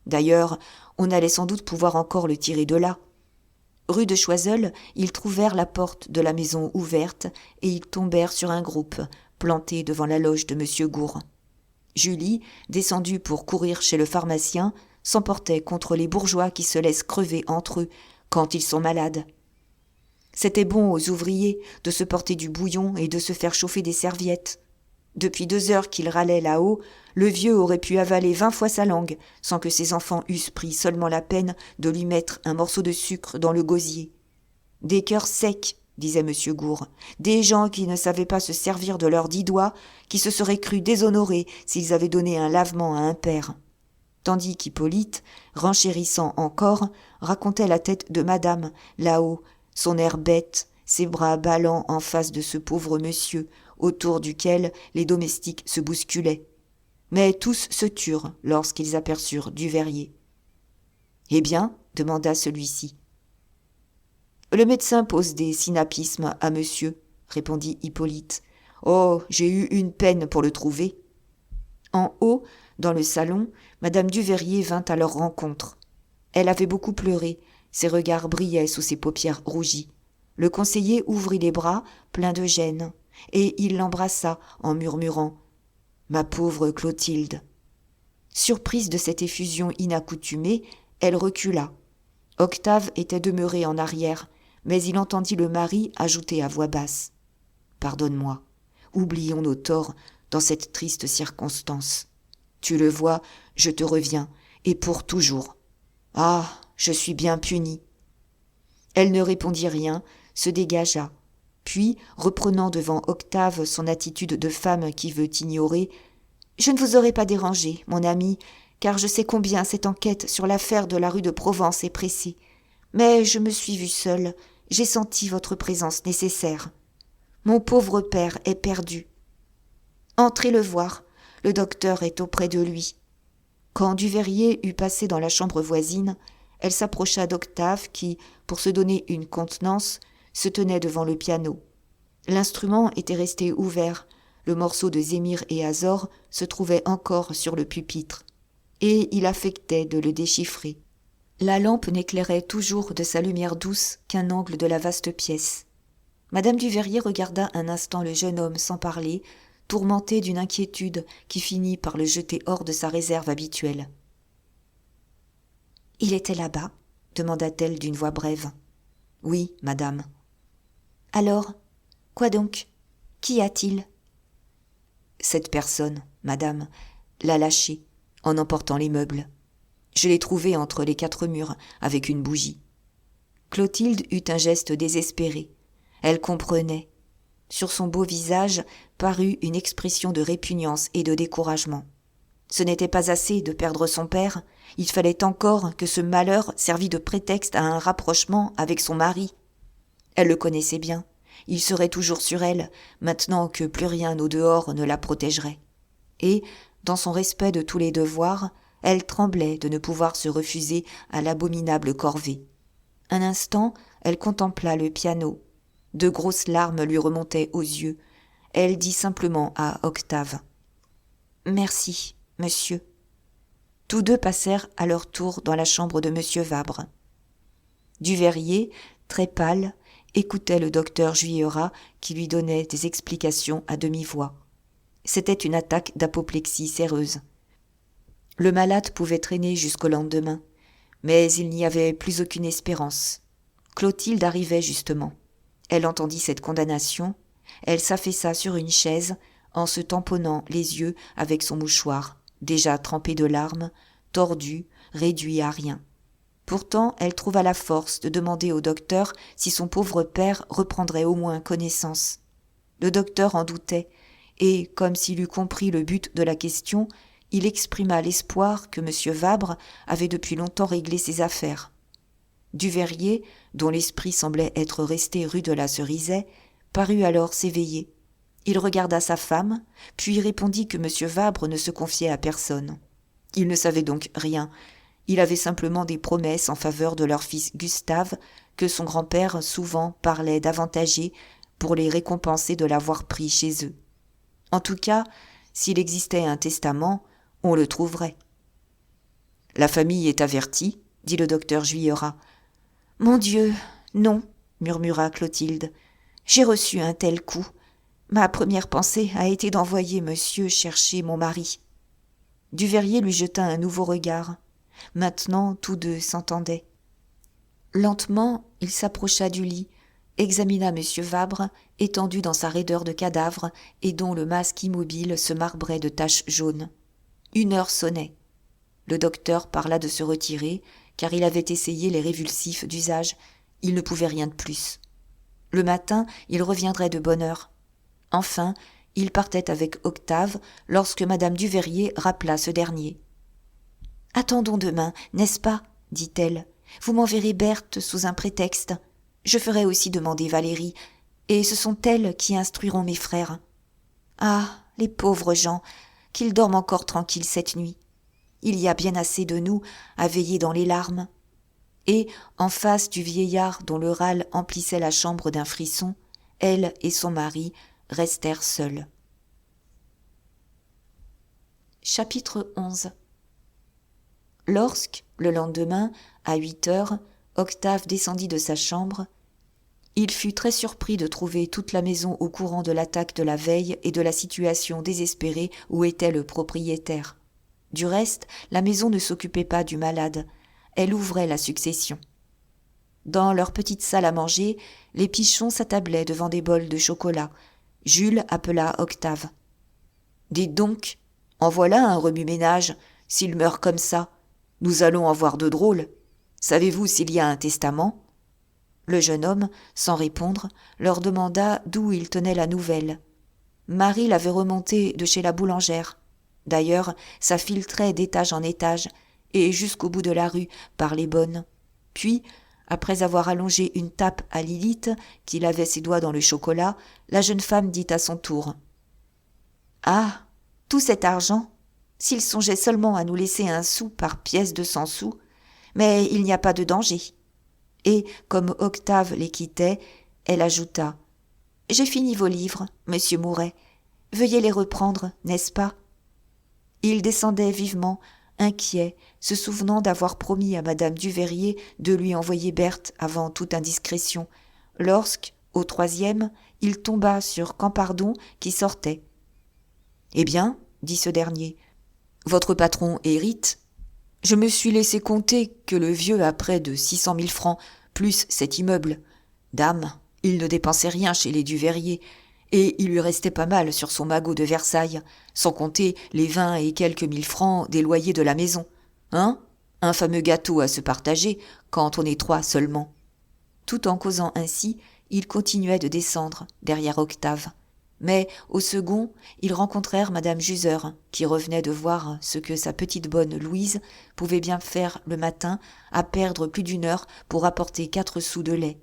D'ailleurs, on allait sans doute pouvoir encore le tirer de là. Rue de Choiseul, ils trouvèrent la porte de la maison ouverte et ils tombèrent sur un groupe, planté devant la loge de M. Gourre. Julie, descendue pour courir chez le pharmacien, s'emportait contre les bourgeois qui se laissent crever entre eux quand ils sont malades. C'était bon aux ouvriers de se porter du bouillon et de se faire chauffer des serviettes. Depuis 2 heures qu'il râlait là-haut, le vieux aurait pu avaler 20 fois sa langue sans que ses enfants eussent pris seulement la peine de lui mettre un morceau de sucre dans le gosier. Des cœurs secs, disait M. Gourre, des gens qui ne savaient pas se servir de leurs 10 doigts, qui se seraient crus déshonorés s'ils avaient donné un lavement à un père. Tandis qu'Hippolyte, renchérissant encore, racontait la tête de madame, là-haut, son air bête, ses bras ballants en face de ce pauvre monsieur, autour duquel les domestiques se bousculaient. Mais tous se turent lorsqu'ils aperçurent Duveyrier. « Eh bien ?» demanda celui-ci. Le médecin pose des sinapismes à monsieur, répondit Hippolyte. Oh, j'ai eu une peine pour le trouver. En haut, dans le salon, madame Duveyrier vint à leur rencontre. Elle avait beaucoup pleuré, ses regards brillaient sous ses paupières rougies. Le conseiller ouvrit les bras, plein de gêne, et il l'embrassa en murmurant « Ma pauvre Clotilde !» Surprise de cette effusion inaccoutumée, elle recula. Octave était demeuré en arrière, mais il entendit le mari ajouter à voix basse « Pardonne-moi, oublions nos torts dans cette triste circonstance. Tu le vois, je te reviens, et pour toujours. Ah, je suis bien punie. » Elle ne répondit rien, se dégagea. Puis, reprenant devant Octave son attitude de femme qui veut ignorer, « Je ne vous aurais pas dérangé, mon ami, car je sais combien cette enquête sur l'affaire de la rue de Provence est pressée. Mais je me suis vue seule, j'ai senti votre présence nécessaire. Mon pauvre père est perdu. Entrez le voir, le docteur est auprès de lui. » Quand Duveyrier eut passé dans la chambre voisine, elle s'approcha d'Octave qui, pour se donner une contenance, se tenait devant le piano. L'instrument était resté ouvert, le morceau de Zémire et Azor se trouvait encore sur le pupitre, et il affectait de le déchiffrer. La lampe n'éclairait toujours de sa lumière douce qu'un angle de la vaste pièce. Madame Duveyrier regarda un instant le jeune homme sans parler, tourmentée d'une inquiétude qui finit par le jeter hors de sa réserve habituelle. « Il était là-bas ?» demanda-t-elle d'une voix brève. « Oui, madame. »« Alors, quoi donc? Qu'y a-t-il ?»« Cette personne, madame, l'a lâché en emportant les meubles. Je l'ai trouvé entre les 4 murs avec une bougie. » Clotilde eut un geste désespéré. Elle comprenait. Sur son beau visage parut une expression de répugnance et de découragement. Ce n'était pas assez de perdre son père, il fallait encore que ce malheur servît de prétexte à un rapprochement avec son mari. Elle le connaissait bien, il serait toujours sur elle, maintenant que plus rien au dehors ne la protégerait. Et, dans son respect de tous les devoirs, elle tremblait de ne pouvoir se refuser à l'abominable corvée. Un instant, elle contempla le piano. De grosses larmes lui remontaient aux yeux. Elle dit simplement à Octave « Merci, monsieur. » Tous deux passèrent à leur tour dans la chambre de monsieur Vabre. Duveyrier, très pâle, écoutait le docteur Juillerat qui lui donnait des explications à demi-voix. C'était une attaque d'apoplexie séreuse. Le malade pouvait traîner jusqu'au lendemain, mais il n'y avait plus aucune espérance. Clotilde arrivait justement. Elle entendit cette condamnation, elle s'affaissa sur une chaise en se tamponnant les yeux avec son mouchoir, déjà trempé de larmes, tordu, réduit à rien. Pourtant, elle trouva la force de demander au docteur si son pauvre père reprendrait au moins connaissance. Le docteur en doutait, et, comme s'il eût compris le but de la question, il exprima l'espoir que M. Vabre avait depuis longtemps réglé ses affaires. Duveyrier, dont l'esprit semblait être resté rue de la Cerisaie, parut alors s'éveiller. Il regarda sa femme, puis répondit que M. Vabre ne se confiait à personne. Il ne savait donc rien. Il avait simplement des promesses en faveur de leur fils Gustave, que son grand-père souvent parlait d'avantager pour les récompenser de l'avoir pris chez eux. En tout cas, s'il existait un testament, on le trouverait. « La famille est avertie, » dit le docteur Juillerat. « Mon Dieu, non, » murmura Clotilde. « J'ai reçu un tel coup. Ma première pensée a été d'envoyer monsieur chercher mon mari. » Duveyrier lui jeta un nouveau regard. Maintenant, tous deux s'entendaient. Lentement, il s'approcha du lit, examina M. Vabre, étendu dans sa raideur de cadavre et dont le masque immobile se marbrait de taches jaunes. 1 heure sonnait. Le docteur parla de se retirer, car il avait essayé les révulsifs d'usage. Il ne pouvait rien de plus. Le matin, il reviendrait de bonne heure. Enfin, il partait avec Octave lorsque madame Duveyrier rappela ce dernier. « Attendons demain, n'est-ce pas ?» dit-elle. « Vous m'enverrez Berthe sous un prétexte. Je ferai aussi demander Valérie, et ce sont elles qui instruiront mes frères. Ah, les pauvres gens, qu'ils dorment encore tranquilles cette nuit. Il y a bien assez de nous à veiller dans les larmes. » Et, en face du vieillard dont le râle emplissait la chambre d'un frisson, elle et son mari restèrent seuls. Chapitre 11. Lorsque, le lendemain, à 8 heures, Octave descendit de sa chambre, il fut très surpris de trouver toute la maison au courant de l'attaque de la veille et de la situation désespérée où était le propriétaire. Du reste, la maison ne s'occupait pas du malade, elle ouvrait la succession. Dans leur petite salle à manger, les pichons s'attablaient devant des bols de chocolat. Jules appela Octave. « Dites donc, en voilà un remue-ménage, s'il meurt comme ça. Nous allons en voir de drôles. Savez-vous s'il y a un testament ?» Le jeune homme, sans répondre, leur demanda d'où il tenait la nouvelle. Marie l'avait remontée de chez la boulangère. D'ailleurs, ça filtrait d'étage en étage, et jusqu'au bout de la rue, par les bonnes. Puis, après avoir allongé une tape à Lilith, qui lavait ses doigts dans le chocolat, la jeune femme dit à son tour « Ah, tout cet argent, s'il songeait seulement à nous laisser un sou par pièce de 100 sous, mais il n'y a pas de danger. » Et, comme Octave les quittait, elle ajouta « J'ai fini vos livres, monsieur Mouret. Veuillez les reprendre, n'est-ce pas ?» Il descendait vivement, inquiet, se souvenant d'avoir promis à madame Duveyrier de lui envoyer Berthe avant toute indiscrétion, lorsque, au 3e, il tomba sur Campardon qui sortait. « Eh bien, dit ce dernier, votre patron hérite. Je me suis laissé compter que le vieux a près de 600 000 francs, plus cet immeuble. Dame, il ne dépensait rien chez les Duveyrier, et il lui restait pas mal sur son magot de Versailles, sans compter les 20 et quelques 1000 francs des loyers de la maison. Hein ? Un fameux gâteau à se partager, quand on est 3 seulement. » Tout en causant ainsi, ils continuaient de descendre, derrière Octave. Mais, au second, ils rencontrèrent madame Juser, qui revenait de voir ce que sa petite bonne Louise pouvait bien faire le matin à perdre plus d'1 heure pour apporter 4 sous de lait.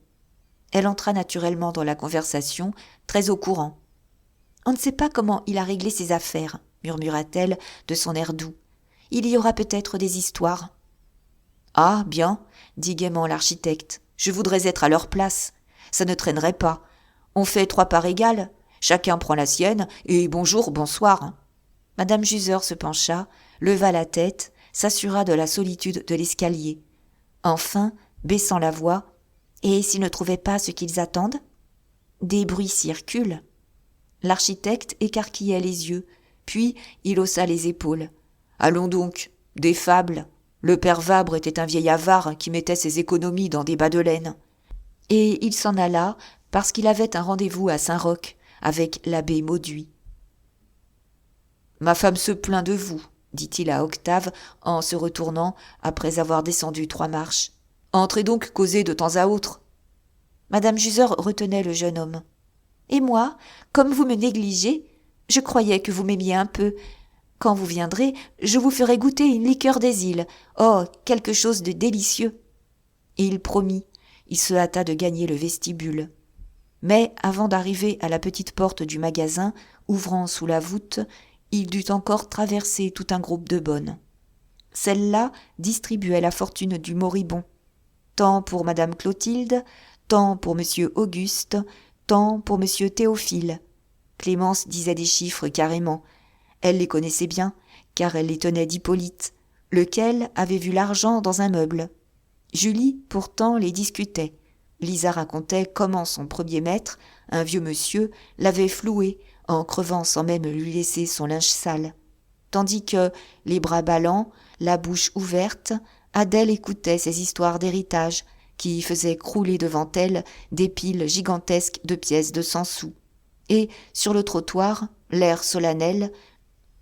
Elle entra naturellement dans la conversation, très au courant. « On ne sait pas comment il a réglé ses affaires, » murmura-t-elle de son air doux. « Il y aura peut-être des histoires. »« Ah, bien, » dit gaiement l'architecte, « je voudrais être à leur place. Ça ne traînerait pas. On fait 3 parts égales. Chacun prend la sienne, et bonjour, bonsoir. » Madame Juser se pencha, leva la tête, s'assura de la solitude de l'escalier. Enfin, baissant la voix, « Et s'ils ne trouvaient pas ce qu'ils attendent ? » Des bruits circulent. L'architecte écarquillait les yeux, puis il haussa les épaules. « Allons donc, des fables. Le père Vabre était un vieil avare qui mettait ses économies dans des bas de laine. » Et il s'en alla parce qu'il avait un rendez-vous à Saint-Roch avec l'abbé Mauduit. « Ma femme se plaint de vous, » dit-il à Octave en se retournant après avoir descendu 3 marches. « Entrez donc causer de temps à autre. » Madame Juser retenait le jeune homme. « Et moi, comme vous me négligez, je croyais que vous m'aimiez un peu. Quand vous viendrez, je vous ferai goûter une liqueur des îles. Oh, quelque chose de délicieux. » Et il promit. Il se hâta de gagner le vestibule. Mais avant d'arriver à la petite porte du magasin, ouvrant sous la voûte, il dut encore traverser tout un groupe de bonnes. Celle-là distribuait la fortune du moribond. Tant pour madame Clotilde, tant pour monsieur Auguste, tant pour monsieur Théophile. Clémence disait des chiffres carrément. Elle les connaissait bien, car elle les tenait d'Hippolyte, lequel avait vu l'argent dans un meuble. Julie, pourtant, les discutait. Lisa racontait comment son premier maître, un vieux monsieur, l'avait floué, en crevant sans même lui laisser son linge sale. Tandis que, les bras ballants, la bouche ouverte, Adèle écoutait ces histoires d'héritage qui faisaient crouler devant elle des piles gigantesques de pièces de 100 sous. Et, sur le trottoir, l'air solennel,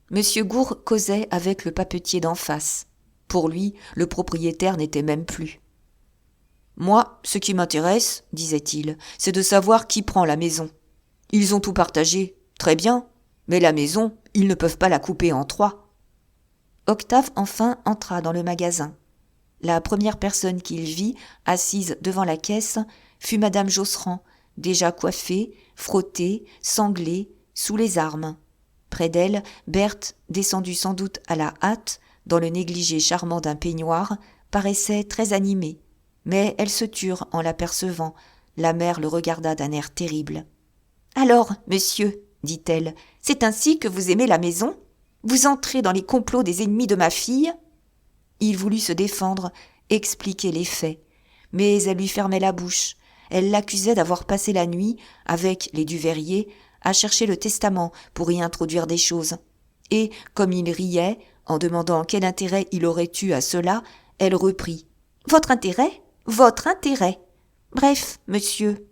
Monsieur Gourd causait avec le papetier d'en face. Pour lui, le propriétaire n'était même plus. « Moi, ce qui m'intéresse, disait-il, c'est de savoir qui prend la maison. Ils ont tout partagé, très bien, mais la maison, ils ne peuvent pas la couper en 3. » Octave enfin entra dans le magasin. La première personne qu'il vit, assise devant la caisse, fut madame Josserand, déjà coiffée, frottée, sanglée, sous les armes. Près d'elle, Berthe, descendue sans doute à la hâte, dans le négligé charmant d'un peignoir, paraissait très animée. Mais elles se turent en l'apercevant. La mère le regarda d'un air terrible. « Alors, monsieur, dit-elle, c'est ainsi que vous aimez la maison ? Vous entrez dans les complots des ennemis de ma fille ?» Il voulut se défendre, expliquer les faits. Mais elle lui fermait la bouche. Elle l'accusait d'avoir passé la nuit, avec les Duveyrier, à chercher le testament pour y introduire des choses. Et, comme il riait, en demandant quel intérêt il aurait eu à cela, elle reprit. « Votre intérêt ? Votre intérêt ! Bref, monsieur,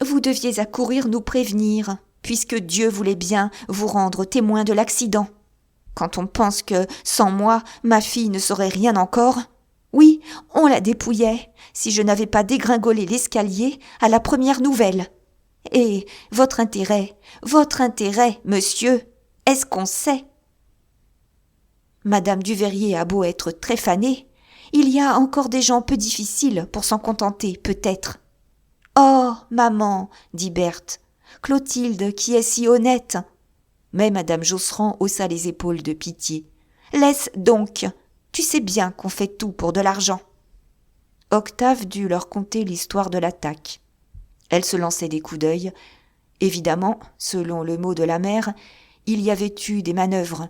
vous deviez accourir nous prévenir, puisque Dieu voulait bien vous rendre témoin de l'accident. Quand on pense que, sans moi, ma fille ne saurait rien encore. Oui, on la dépouillait, si je n'avais pas dégringolé l'escalier à la première nouvelle. Et votre intérêt, monsieur, est-ce qu'on sait ? Madame Duveyrier a beau être très fanée, il y a encore des gens peu difficiles pour s'en contenter, peut-être. « Oh, maman, dit Berthe, Clotilde qui est si honnête. » Mais madame Josserand haussa les épaules de pitié. « Laisse donc, tu sais bien qu'on fait tout pour de l'argent. » Octave dut leur conter l'histoire de l'attaque. Elle se lançait des coups d'œil. Évidemment, selon le mot de la mère, il y avait eu des manœuvres.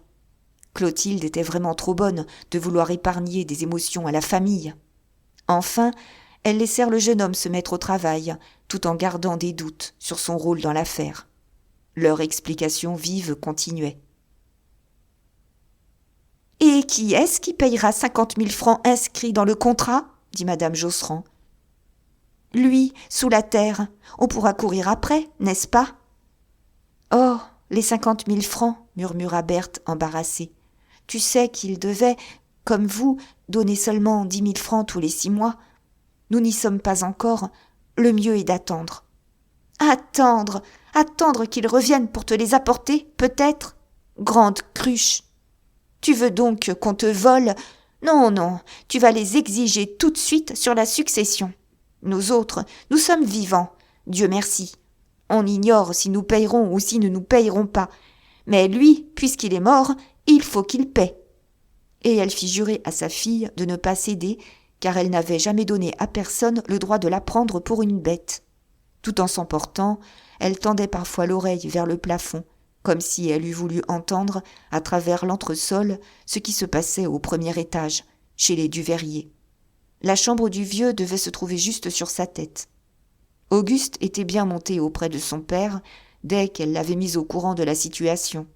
Clotilde était vraiment trop bonne de vouloir épargner des émotions à la famille. Enfin, elles laissèrent le jeune homme se mettre au travail, tout en gardant des doutes sur son rôle dans l'affaire. Leur explication vive continuait. « Et qui est-ce qui payera 50 000 francs inscrits dans le contrat ?» dit madame Josserand. « Lui, sous la terre, on pourra courir après, n'est-ce pas ?»« Oh, les 50 000 francs, murmura Berthe embarrassée. Tu sais qu'il devait, comme vous, donner seulement 10 000 francs tous les 6 mois. Nous n'y sommes pas encore, le mieux est d'attendre. »« Attendre qu'il revienne pour te les apporter, peut-être ? Grande cruche ! Tu veux donc qu'on te vole ? Non, tu vas les exiger tout de suite sur la succession. Nous autres, nous sommes vivants, Dieu merci. On ignore si nous payerons ou si nous ne nous payerons pas. Mais lui, puisqu'il est mort, il faut qu'il paie. » Et elle fit jurer à sa fille de ne pas céder, car elle n'avait jamais donné à personne le droit de la prendre pour une bête. Tout en s'emportant, elle tendait parfois l'oreille vers le plafond, comme si elle eût voulu entendre, à travers l'entresol, ce qui se passait au premier étage, chez les Duveyrier. La chambre du vieux devait se trouver juste sur sa tête. Auguste était bien monté auprès de son père, dès qu'elle l'avait mis au courant de la situation.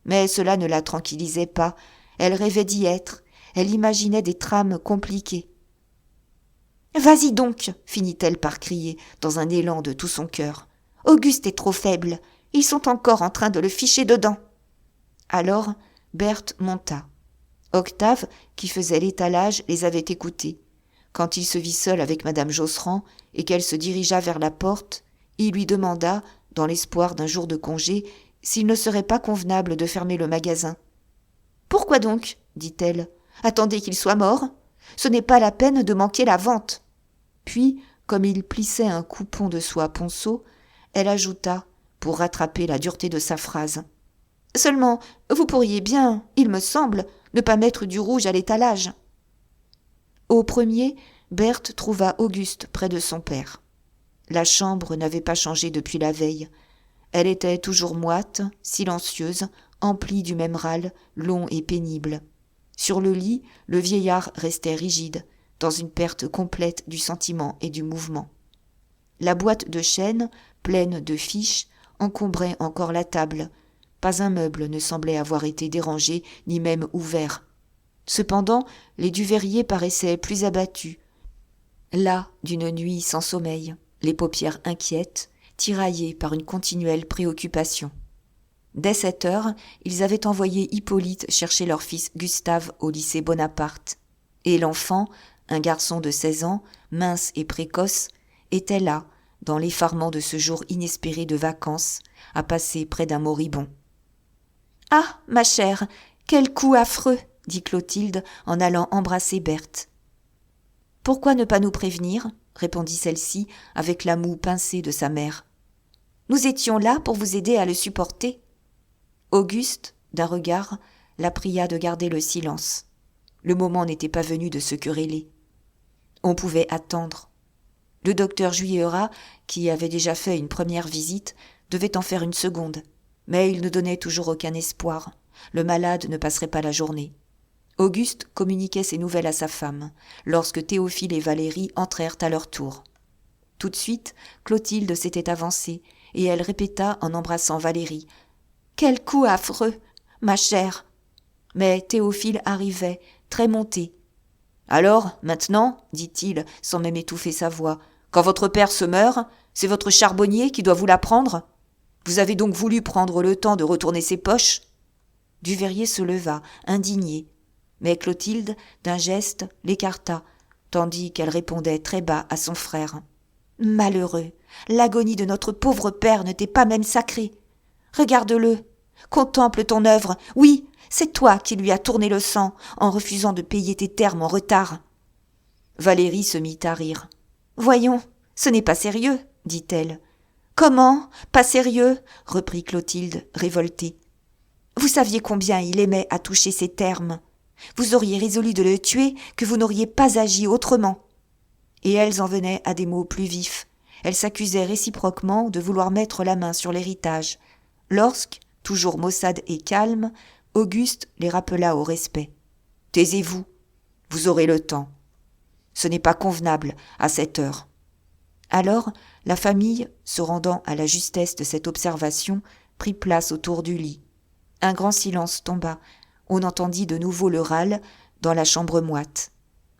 Mais cela ne la tranquillisait pas, elle rêvait d'y être, elle imaginait des trames compliquées. « Vas-y donc !» finit-elle par crier, dans un élan de tout son cœur. « Auguste est trop faible, ils sont encore en train de le ficher dedans. » Alors, Berthe monta. Octave, qui faisait l'étalage, les avait écoutés. Quand il se vit seul avec madame Josserand et qu'elle se dirigea vers la porte, il lui demanda, dans l'espoir d'un jour de congé, s'il ne serait pas convenable de fermer le magasin. « Pourquoi donc ?» dit-elle. « Attendez qu'il soit mort. Ce n'est pas la peine de manquer la vente. » Puis, comme il plissait un coupon de soie ponceau, elle ajouta, pour rattraper la dureté de sa phrase. « Seulement, vous pourriez bien, il me semble, ne pas mettre du rouge à l'étalage. » Au premier, Berthe trouva Auguste près de son père. La chambre n'avait pas changé depuis la veille. Elle était toujours moite, silencieuse, emplie du même râle, long et pénible. Sur le lit, le vieillard restait rigide, dans une perte complète du sentiment et du mouvement. La boîte de chêne, pleine de fiches, encombrait encore la table. Pas un meuble ne semblait avoir été dérangé, ni même ouvert. Cependant, les Duveyrier paraissaient plus abattus. Là, d'une nuit sans sommeil, les paupières inquiètes, tiraillés par une continuelle préoccupation. Dès 7 heures, ils avaient envoyé Hippolyte chercher leur fils Gustave au lycée Bonaparte. Et l'enfant, un garçon de 16 ans, mince et précoce, était là, dans l'effarement de ce jour inespéré de vacances, à passer près d'un moribond. « Ah, ma chère, quel coup affreux !» dit Clotilde en allant embrasser Berthe. « Pourquoi ne pas nous prévenir ?» répondit celle-ci avec la moue pincée de sa mère. « Nous étions là pour vous aider à le supporter. » Auguste, d'un regard, la pria de garder le silence. Le moment n'était pas venu de se quereller. On pouvait attendre. Le docteur Juillerat, qui avait déjà fait une première visite, devait en faire une seconde, mais il ne donnait toujours aucun espoir. Le malade ne passerait pas la journée. Auguste communiquait ses nouvelles à sa femme, lorsque Théophile et Valérie entrèrent à leur tour. Tout de suite, Clotilde s'était avancée, et elle répéta en embrassant Valérie « Quel coup affreux, ma chère !» Mais Théophile arrivait, très monté. « Alors, maintenant, dit-il, sans même étouffer sa voix, quand votre père se meurt, c'est votre charbonnier qui doit vous la prendre ? Vous avez donc voulu prendre le temps de retourner ses poches ?» Duverrier se leva, indigné. Mais Clotilde, d'un geste, l'écarta, tandis qu'elle répondait très bas à son frère. « Malheureux, l'agonie de notre pauvre père ne t'est pas même sacrée. Regarde-le, contemple ton œuvre. Oui, c'est toi qui lui as tourné le sang en refusant de payer tes termes en retard. » Valérie se mit à rire. « Voyons, ce n'est pas sérieux, dit-elle. »« Comment, pas sérieux ?» reprit Clotilde, révoltée. « Vous saviez combien il aimait à toucher ses termes. Vous auriez résolu de le tuer que vous n'auriez pas agi autrement. » Et elles en venaient à des mots plus vifs. Elles s'accusaient réciproquement de vouloir mettre la main sur l'héritage. Lorsque, toujours maussade et calme, Auguste les rappela au respect. « Taisez-vous, vous aurez le temps. Ce n'est pas convenable à cette heure. » Alors, la famille, se rendant à la justesse de cette observation, prit place autour du lit. Un grand silence tomba. On entendit de nouveau le râle dans la chambre moite.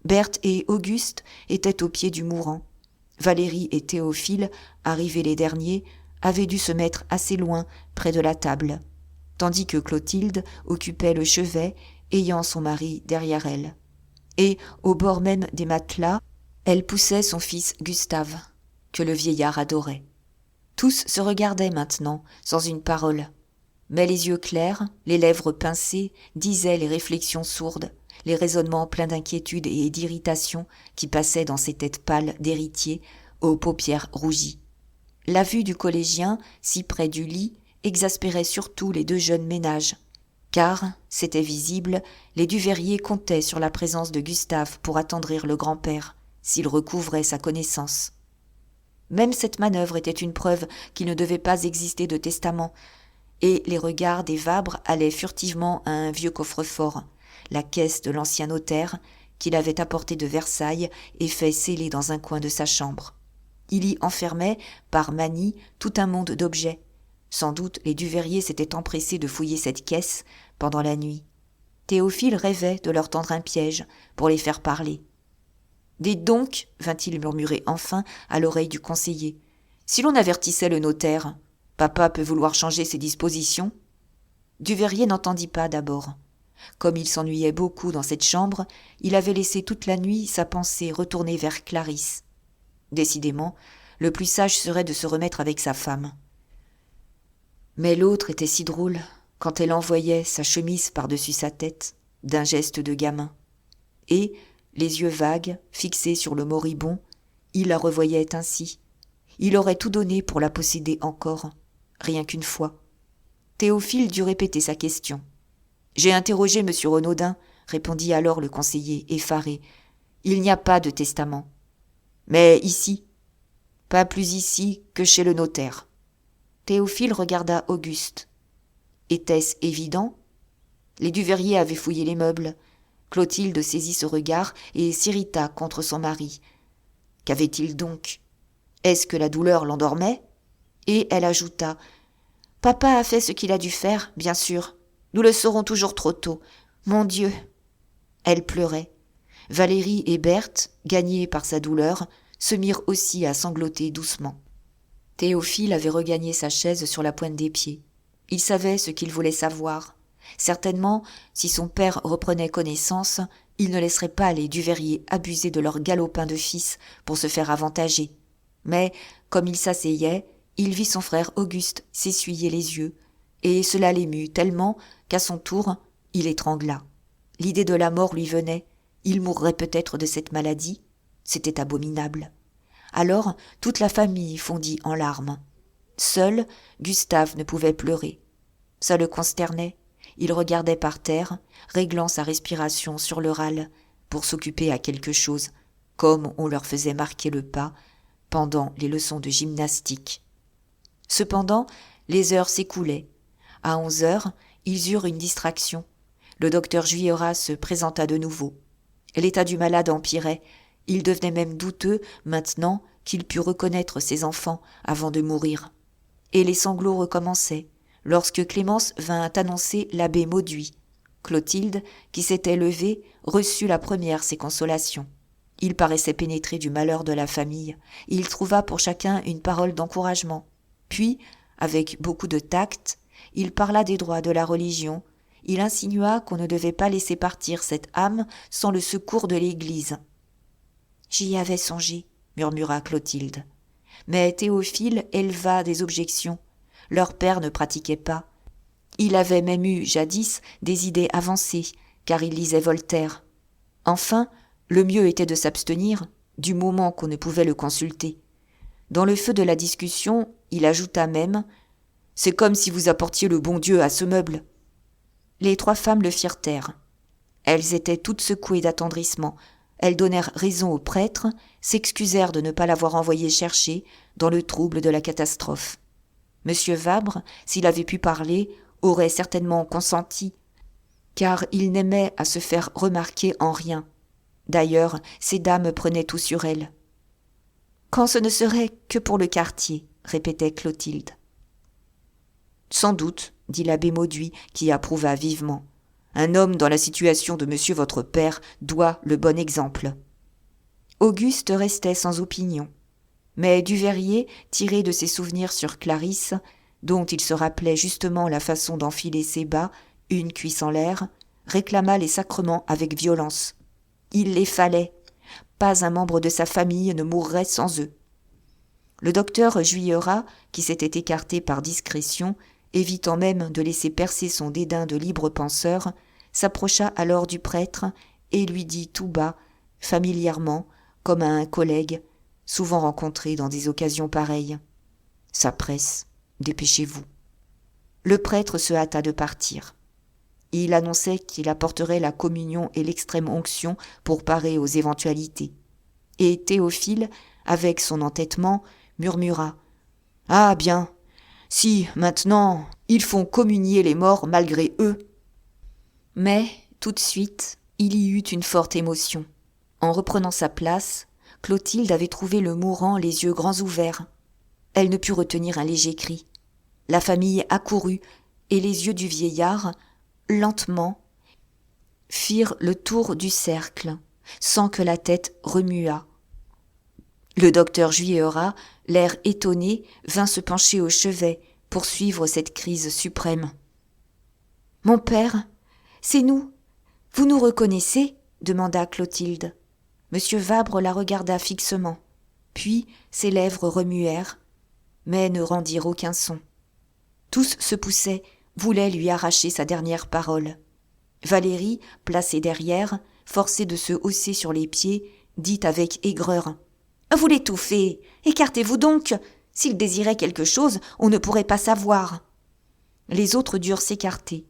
Berthe et Auguste étaient au pied du mourant. Valérie et Théophile, arrivés les derniers, avaient dû se mettre assez loin, près de la table, tandis que Clotilde occupait le chevet, ayant son mari derrière elle. Et, au bord même des matelas, elle poussait son fils Gustave, que le vieillard adorait. Tous se regardaient maintenant, sans une parole. Mais les yeux clairs, les lèvres pincées, disaient les réflexions sourdes, les raisonnements pleins d'inquiétude et d'irritation qui passaient dans ces têtes pâles d'héritiers, aux paupières rougies. La vue du collégien, si près du lit, exaspérait surtout les deux jeunes ménages, car, c'était visible, les Duverrier comptaient sur la présence de Gustave pour attendrir le grand-père, s'il recouvrait sa connaissance. Même cette manœuvre était une preuve qu'il ne devait pas exister de testament, et les regards des Vabre allaient furtivement à un vieux coffre-fort, la caisse de l'ancien notaire, qu'il avait apporté de Versailles et fait sceller dans un coin de sa chambre. Il y enfermait, par manie, tout un monde d'objets. Sans doute les Duverrier s'étaient empressés de fouiller cette caisse pendant la nuit. Théophile rêvait de leur tendre un piège pour les faire parler. « Dites donc, vint-il murmurer enfin à l'oreille du conseiller, si l'on avertissait le notaire, papa peut vouloir changer ses dispositions ?» Duverrier n'entendit pas d'abord. Comme il s'ennuyait beaucoup dans cette chambre, il avait laissé toute la nuit sa pensée retournée vers Clarisse. Décidément, le plus sage serait de se remettre avec sa femme. Mais l'autre était si drôle, quand elle envoyait sa chemise par-dessus sa tête, d'un geste de gamin. Et, les yeux vagues, fixés sur le moribond, il la revoyait ainsi. Il aurait tout donné pour la posséder encore, rien qu'une fois. Théophile dut répéter sa question. « J'ai interrogé M. Renaudin, » répondit alors le conseiller, effaré. « Il n'y a pas de testament. »« Mais ici ?»« Pas plus ici que chez le notaire. » Théophile regarda Auguste. Était-ce évident ? Les Duverrier avaient fouillé les meubles. Clotilde saisit ce regard et s'irrita contre son mari. Qu'avait-il donc ? Est-ce que la douleur l'endormait ? Et elle ajouta « Papa a fait ce qu'il a dû faire, bien sûr. Nous le saurons toujours trop tôt. Mon Dieu !» Elle pleurait. Valérie et Berthe, gagnées par sa douleur, se mirent aussi à sangloter doucement. Théophile avait regagné sa chaise sur la pointe des pieds. Il savait ce qu'il voulait savoir. Certainement, si son père reprenait connaissance, il ne laisserait pas les Duverrier abuser de leur galopin de fils pour se faire avantager. Mais, comme il s'asseyait, il vit son frère Auguste s'essuyer les yeux, et cela l'émut tellement qu'à son tour, il étrangla. L'idée de la mort lui venait. Il mourrait peut-être de cette maladie. C'était abominable. Alors, toute la famille fondit en larmes. Seul, Gustave ne pouvait pleurer. Ça le consternait. Il regardait par terre, réglant sa respiration sur le râle, pour s'occuper à quelque chose. comme on leur faisait marquer le pas pendant les leçons de gymnastique. Cependant, les heures s'écoulaient. À 11 heures, ils eurent une distraction. Le docteur Juillerat se présenta de nouveau. L'état du malade empirait. Il devenait même douteux, maintenant, qu'il pût reconnaître ses enfants avant de mourir. Et les sanglots recommençaient, lorsque Clémence vint annoncer l'abbé Mauduit. Clotilde, qui s'était levée, reçut la première ses consolations. Il paraissait pénétré du malheur de la famille. Il trouva pour chacun une parole d'encouragement. Puis, avec beaucoup de tact, il parla des droits de la religion. Il insinua qu'on ne devait pas laisser partir cette âme sans le secours de l'Église. « J'y avais songé », murmura Clotilde. Mais Théophile éleva des objections. Leur père ne pratiquait pas. Il avait même eu, jadis, des idées avancées, car il lisait Voltaire. Enfin, le mieux était de s'abstenir, du moment qu'on ne pouvait le consulter. Dans le feu de la discussion, il ajouta même « C'est comme si vous apportiez le bon Dieu à ce meuble ». Les 3 femmes le firent taire. Elles étaient toutes secouées d'attendrissement. Elles donnèrent raison au prêtre, s'excusèrent de ne pas l'avoir envoyé chercher dans le trouble de la catastrophe. Monsieur Vabre, s'il avait pu parler, aurait certainement consenti, car il n'aimait à se faire remarquer en rien. D'ailleurs, ces dames prenaient tout sur elle. « Quand ce ne serait que pour le quartier », répétait Clotilde. « Sans doute, » dit l'abbé Mauduit, qui approuva vivement. « Un homme dans la situation de monsieur votre père doit le bon exemple. » Auguste restait sans opinion. Mais Duveyrier, tiré de ses souvenirs sur Clarisse, dont il se rappelait justement la façon d'enfiler ses bas, une cuisse en l'air, réclama les sacrements avec violence. Il les fallait. Pas un membre de sa famille ne mourrait sans eux. Le docteur Juillerat, qui s'était écarté par discrétion, évitant même de laisser percer son dédain de libre penseur, s'approcha alors du prêtre et lui dit tout bas, familièrement, comme à un collègue, souvent rencontré dans des occasions pareilles. « Ça presse, dépêchez-vous. » Le prêtre se hâta de partir. Il annonçait qu'il apporterait la communion et l'extrême onction pour parer aux éventualités. Et Théophile, avec son entêtement, murmura « Ah bien, si, maintenant, ils font communier les morts malgré eux !» Mais, tout de suite, il y eut une forte émotion. En reprenant sa place, Clotilde avait trouvé le mourant les yeux grands ouverts. Elle ne put retenir un léger cri. La famille accourut, et les yeux du vieillard, lentement, firent le tour du cercle, sans que la tête remuât. Le docteur Juillerat, l'air étonné, vint se pencher au chevet pour suivre cette crise suprême. « Mon père, c'est nous. Vous nous reconnaissez ?» demanda Clotilde. Monsieur Vabre la regarda fixement, puis ses lèvres remuèrent, mais ne rendirent aucun son. Tous se poussaient, voulaient lui arracher sa dernière parole. Valérie, placée derrière, forcée de se hausser sur les pieds, dit avec aigreur « Vous l'étouffez, écartez-vous donc. S'il désirait quelque chose, on ne pourrait pas savoir. » Les autres durent s'écarter.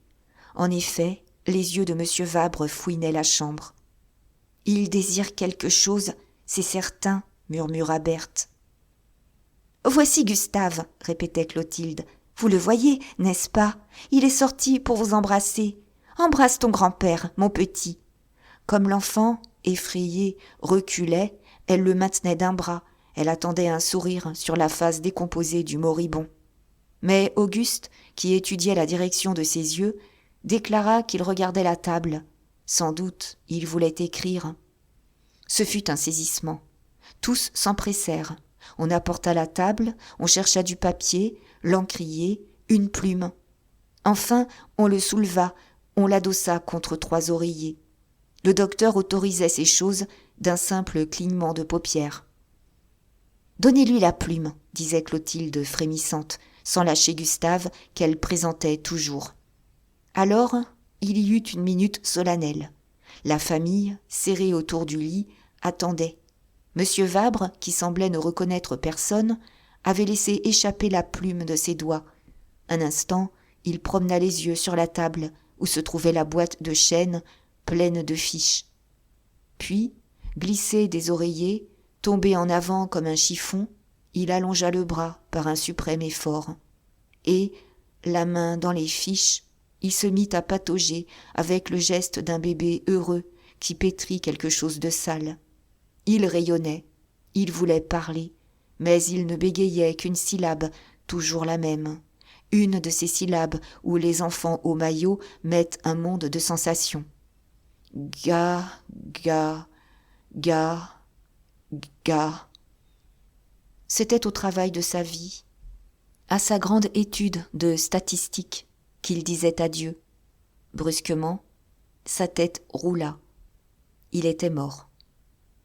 En effet, les yeux de monsieur Vabre fouinaient la chambre. « Il désire quelque chose, c'est certain, » murmura Berthe. « Voici Gustave, » répétait Clotilde. « Vous le voyez, n'est-ce pas? Il est sorti pour vous embrasser. Embrasse ton grand-père, mon petit. » Comme l'enfant, effrayé, reculait, elle le maintenait d'un bras. Elle attendait un sourire sur la face décomposée du moribond. Mais Auguste, qui étudiait la direction de ses yeux, déclara qu'il regardait la table. Sans doute, il voulait écrire. Ce fut un saisissement. Tous s'empressèrent. On apporta la table, on chercha du papier, l'encrier, une plume. Enfin, on le souleva, on l'adossa contre 3 oreillers. Le docteur autorisait ces choses d'un simple clignement de paupières. « Donnez-lui la plume, » disait Clotilde frémissante, sans lâcher Gustave qu'elle présentait toujours. Alors, il y eut une minute solennelle. La famille, serrée autour du lit, attendait. Monsieur Vabre, qui semblait ne reconnaître personne, avait laissé échapper la plume de ses doigts. Un instant, il promena les yeux sur la table où se trouvait la boîte de chêne pleine de fiches. Puis, Glissé des oreillers, tombé en avant comme un chiffon, il allongea le bras par un suprême effort. Et, la main dans les fiches, il se mit à patauger avec le geste d'un bébé heureux qui pétrit quelque chose de sale. Il rayonnait, il voulait parler, mais il ne bégayait qu'une syllabe, toujours la même. Une de ces syllabes où les enfants au maillot mettent un monde de sensations. Ga, ga, ga, ga. C'était au travail de sa vie, à sa grande étude de statistique, qu'il disait adieu. Brusquement, sa tête roula. Il était mort.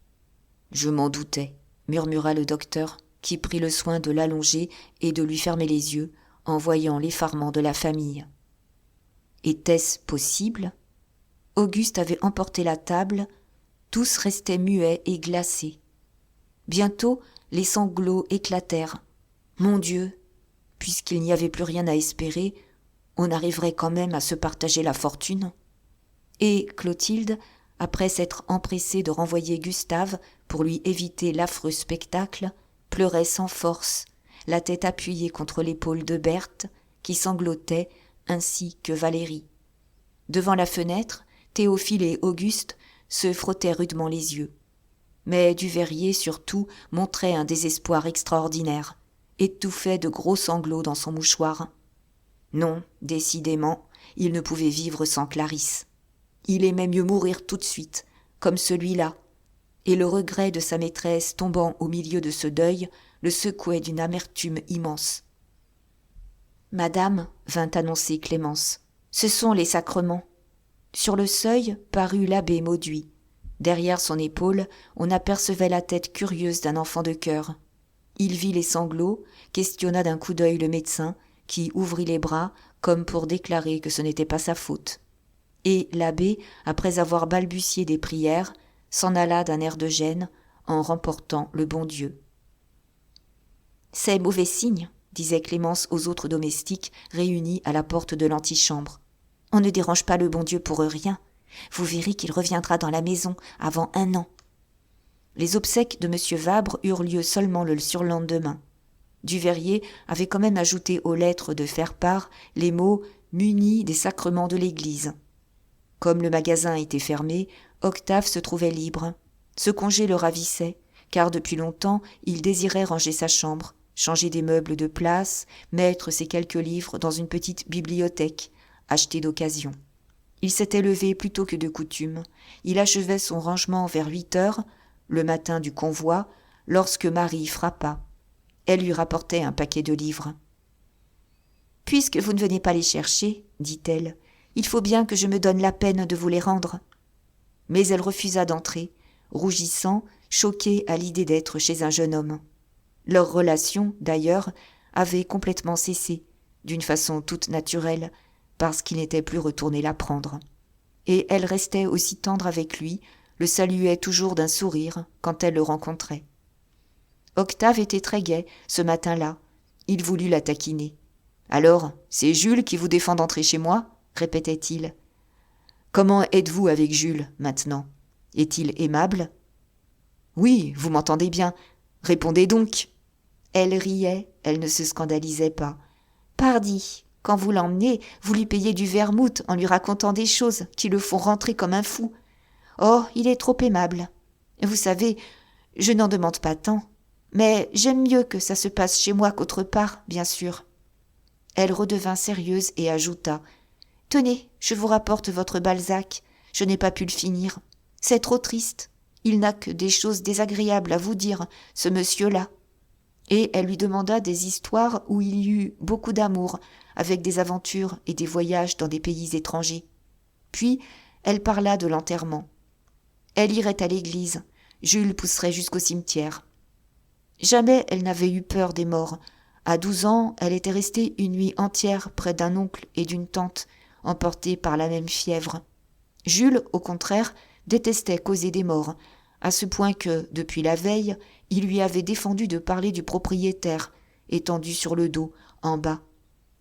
« Je m'en doutais », murmura le docteur, qui prit le soin de l'allonger et de lui fermer les yeux en voyant l'effarement de la famille. Était-ce possible ? Auguste avait emporté la table, tous restaient muets et glacés. Bientôt, les sanglots éclatèrent. Mon Dieu, puisqu'il n'y avait plus rien à espérer, on arriverait quand même à se partager la fortune. Et Clotilde, après s'être empressée de renvoyer Gustave pour lui éviter l'affreux spectacle, pleurait sans force, la tête appuyée contre l'épaule de Berthe, qui sanglotait, ainsi que Valérie. Devant la fenêtre, Théophile et Auguste se frottaient rudement les yeux. Mais Duveyrier, surtout, montrait un désespoir extraordinaire, étouffait de gros sanglots dans son mouchoir. Non, décidément, il ne pouvait vivre sans Clarisse. Il aimait mieux mourir tout de suite, comme celui-là, et le regret de sa maîtresse tombant au milieu de ce deuil le secouait d'une amertume immense. « Madame, vint annoncer Clémence, ce sont les sacrements. » Sur le seuil parut l'abbé Mauduit. Derrière son épaule, on apercevait la tête curieuse d'un enfant de chœur. Il vit les sanglots, questionna d'un coup d'œil le médecin, qui ouvrit les bras comme pour déclarer que ce n'était pas sa faute. Et l'abbé, après avoir balbutié des prières, s'en alla d'un air de gêne, en remportant le bon Dieu. « C'est mauvais signe, » disait Clémence aux autres domestiques réunis à la porte de l'antichambre. « On ne dérange pas le bon Dieu pour rien. Vous verrez qu'il reviendra dans la maison avant 1 an. » Les obsèques de M. Vabre eurent lieu seulement le surlendemain. Duveyrier avait quand même ajouté aux lettres de faire-part les mots « munis des sacrements de l'Église ». Comme le magasin était fermé, Octave se trouvait libre. Ce congé le ravissait, car depuis longtemps il désirait ranger sa chambre, changer des meubles de place, mettre ses quelques livres dans une petite bibliothèque, achetée d'occasion. Il s'était levé plus tôt que de coutume. Il achevait son rangement vers 8 heures, le matin du convoi, lorsque Marie frappa. Elle lui rapportait un paquet de livres. « Puisque vous ne venez pas les chercher, dit-elle, il faut bien que je me donne la peine de vous les rendre. » Mais elle refusa d'entrer, rougissant, choquée à l'idée d'être chez un jeune homme. Leur relation, d'ailleurs, avait complètement cessé, d'une façon toute naturelle, parce qu'il n'était plus retourné la prendre. Et elle restait aussi tendre avec lui, le saluait toujours d'un sourire quand elle le rencontrait. Octave était très gai ce matin-là. Il voulut la taquiner. « Alors, c'est Jules qui vous défend d'entrer chez moi ?» répétait-il. « Comment êtes-vous avec Jules, maintenant ? Est-il aimable ?»« Oui, vous m'entendez bien. Répondez donc !» Elle riait, elle ne se scandalisait pas. « Pardi, quand vous l'emmenez, vous lui payez du vermouth en lui racontant des choses qui le font rentrer comme un fou. Oh, il est trop aimable. Vous savez, je n'en demande pas tant. Mais j'aime mieux que ça se passe chez moi qu'autre part, bien sûr. » Elle redevint sérieuse et ajouta « Tenez, je vous rapporte votre Balzac. Je n'ai pas pu le finir. C'est trop triste. Il n'a que des choses désagréables à vous dire, ce monsieur-là. » Et elle lui demanda des histoires où il y eut beaucoup d'amour, avec des aventures et des voyages dans des pays étrangers. Puis, elle parla de l'enterrement. Elle irait à l'église. Jules pousserait jusqu'au cimetière. Jamais elle n'avait eu peur des morts. À 12 ans, elle était restée une nuit entière près d'un oncle et d'une tante, emportée par la même fièvre. Jules, au contraire, détestait causer des morts, à ce point que, depuis la veille, il lui avait défendu de parler du propriétaire, étendu sur le dos, en bas.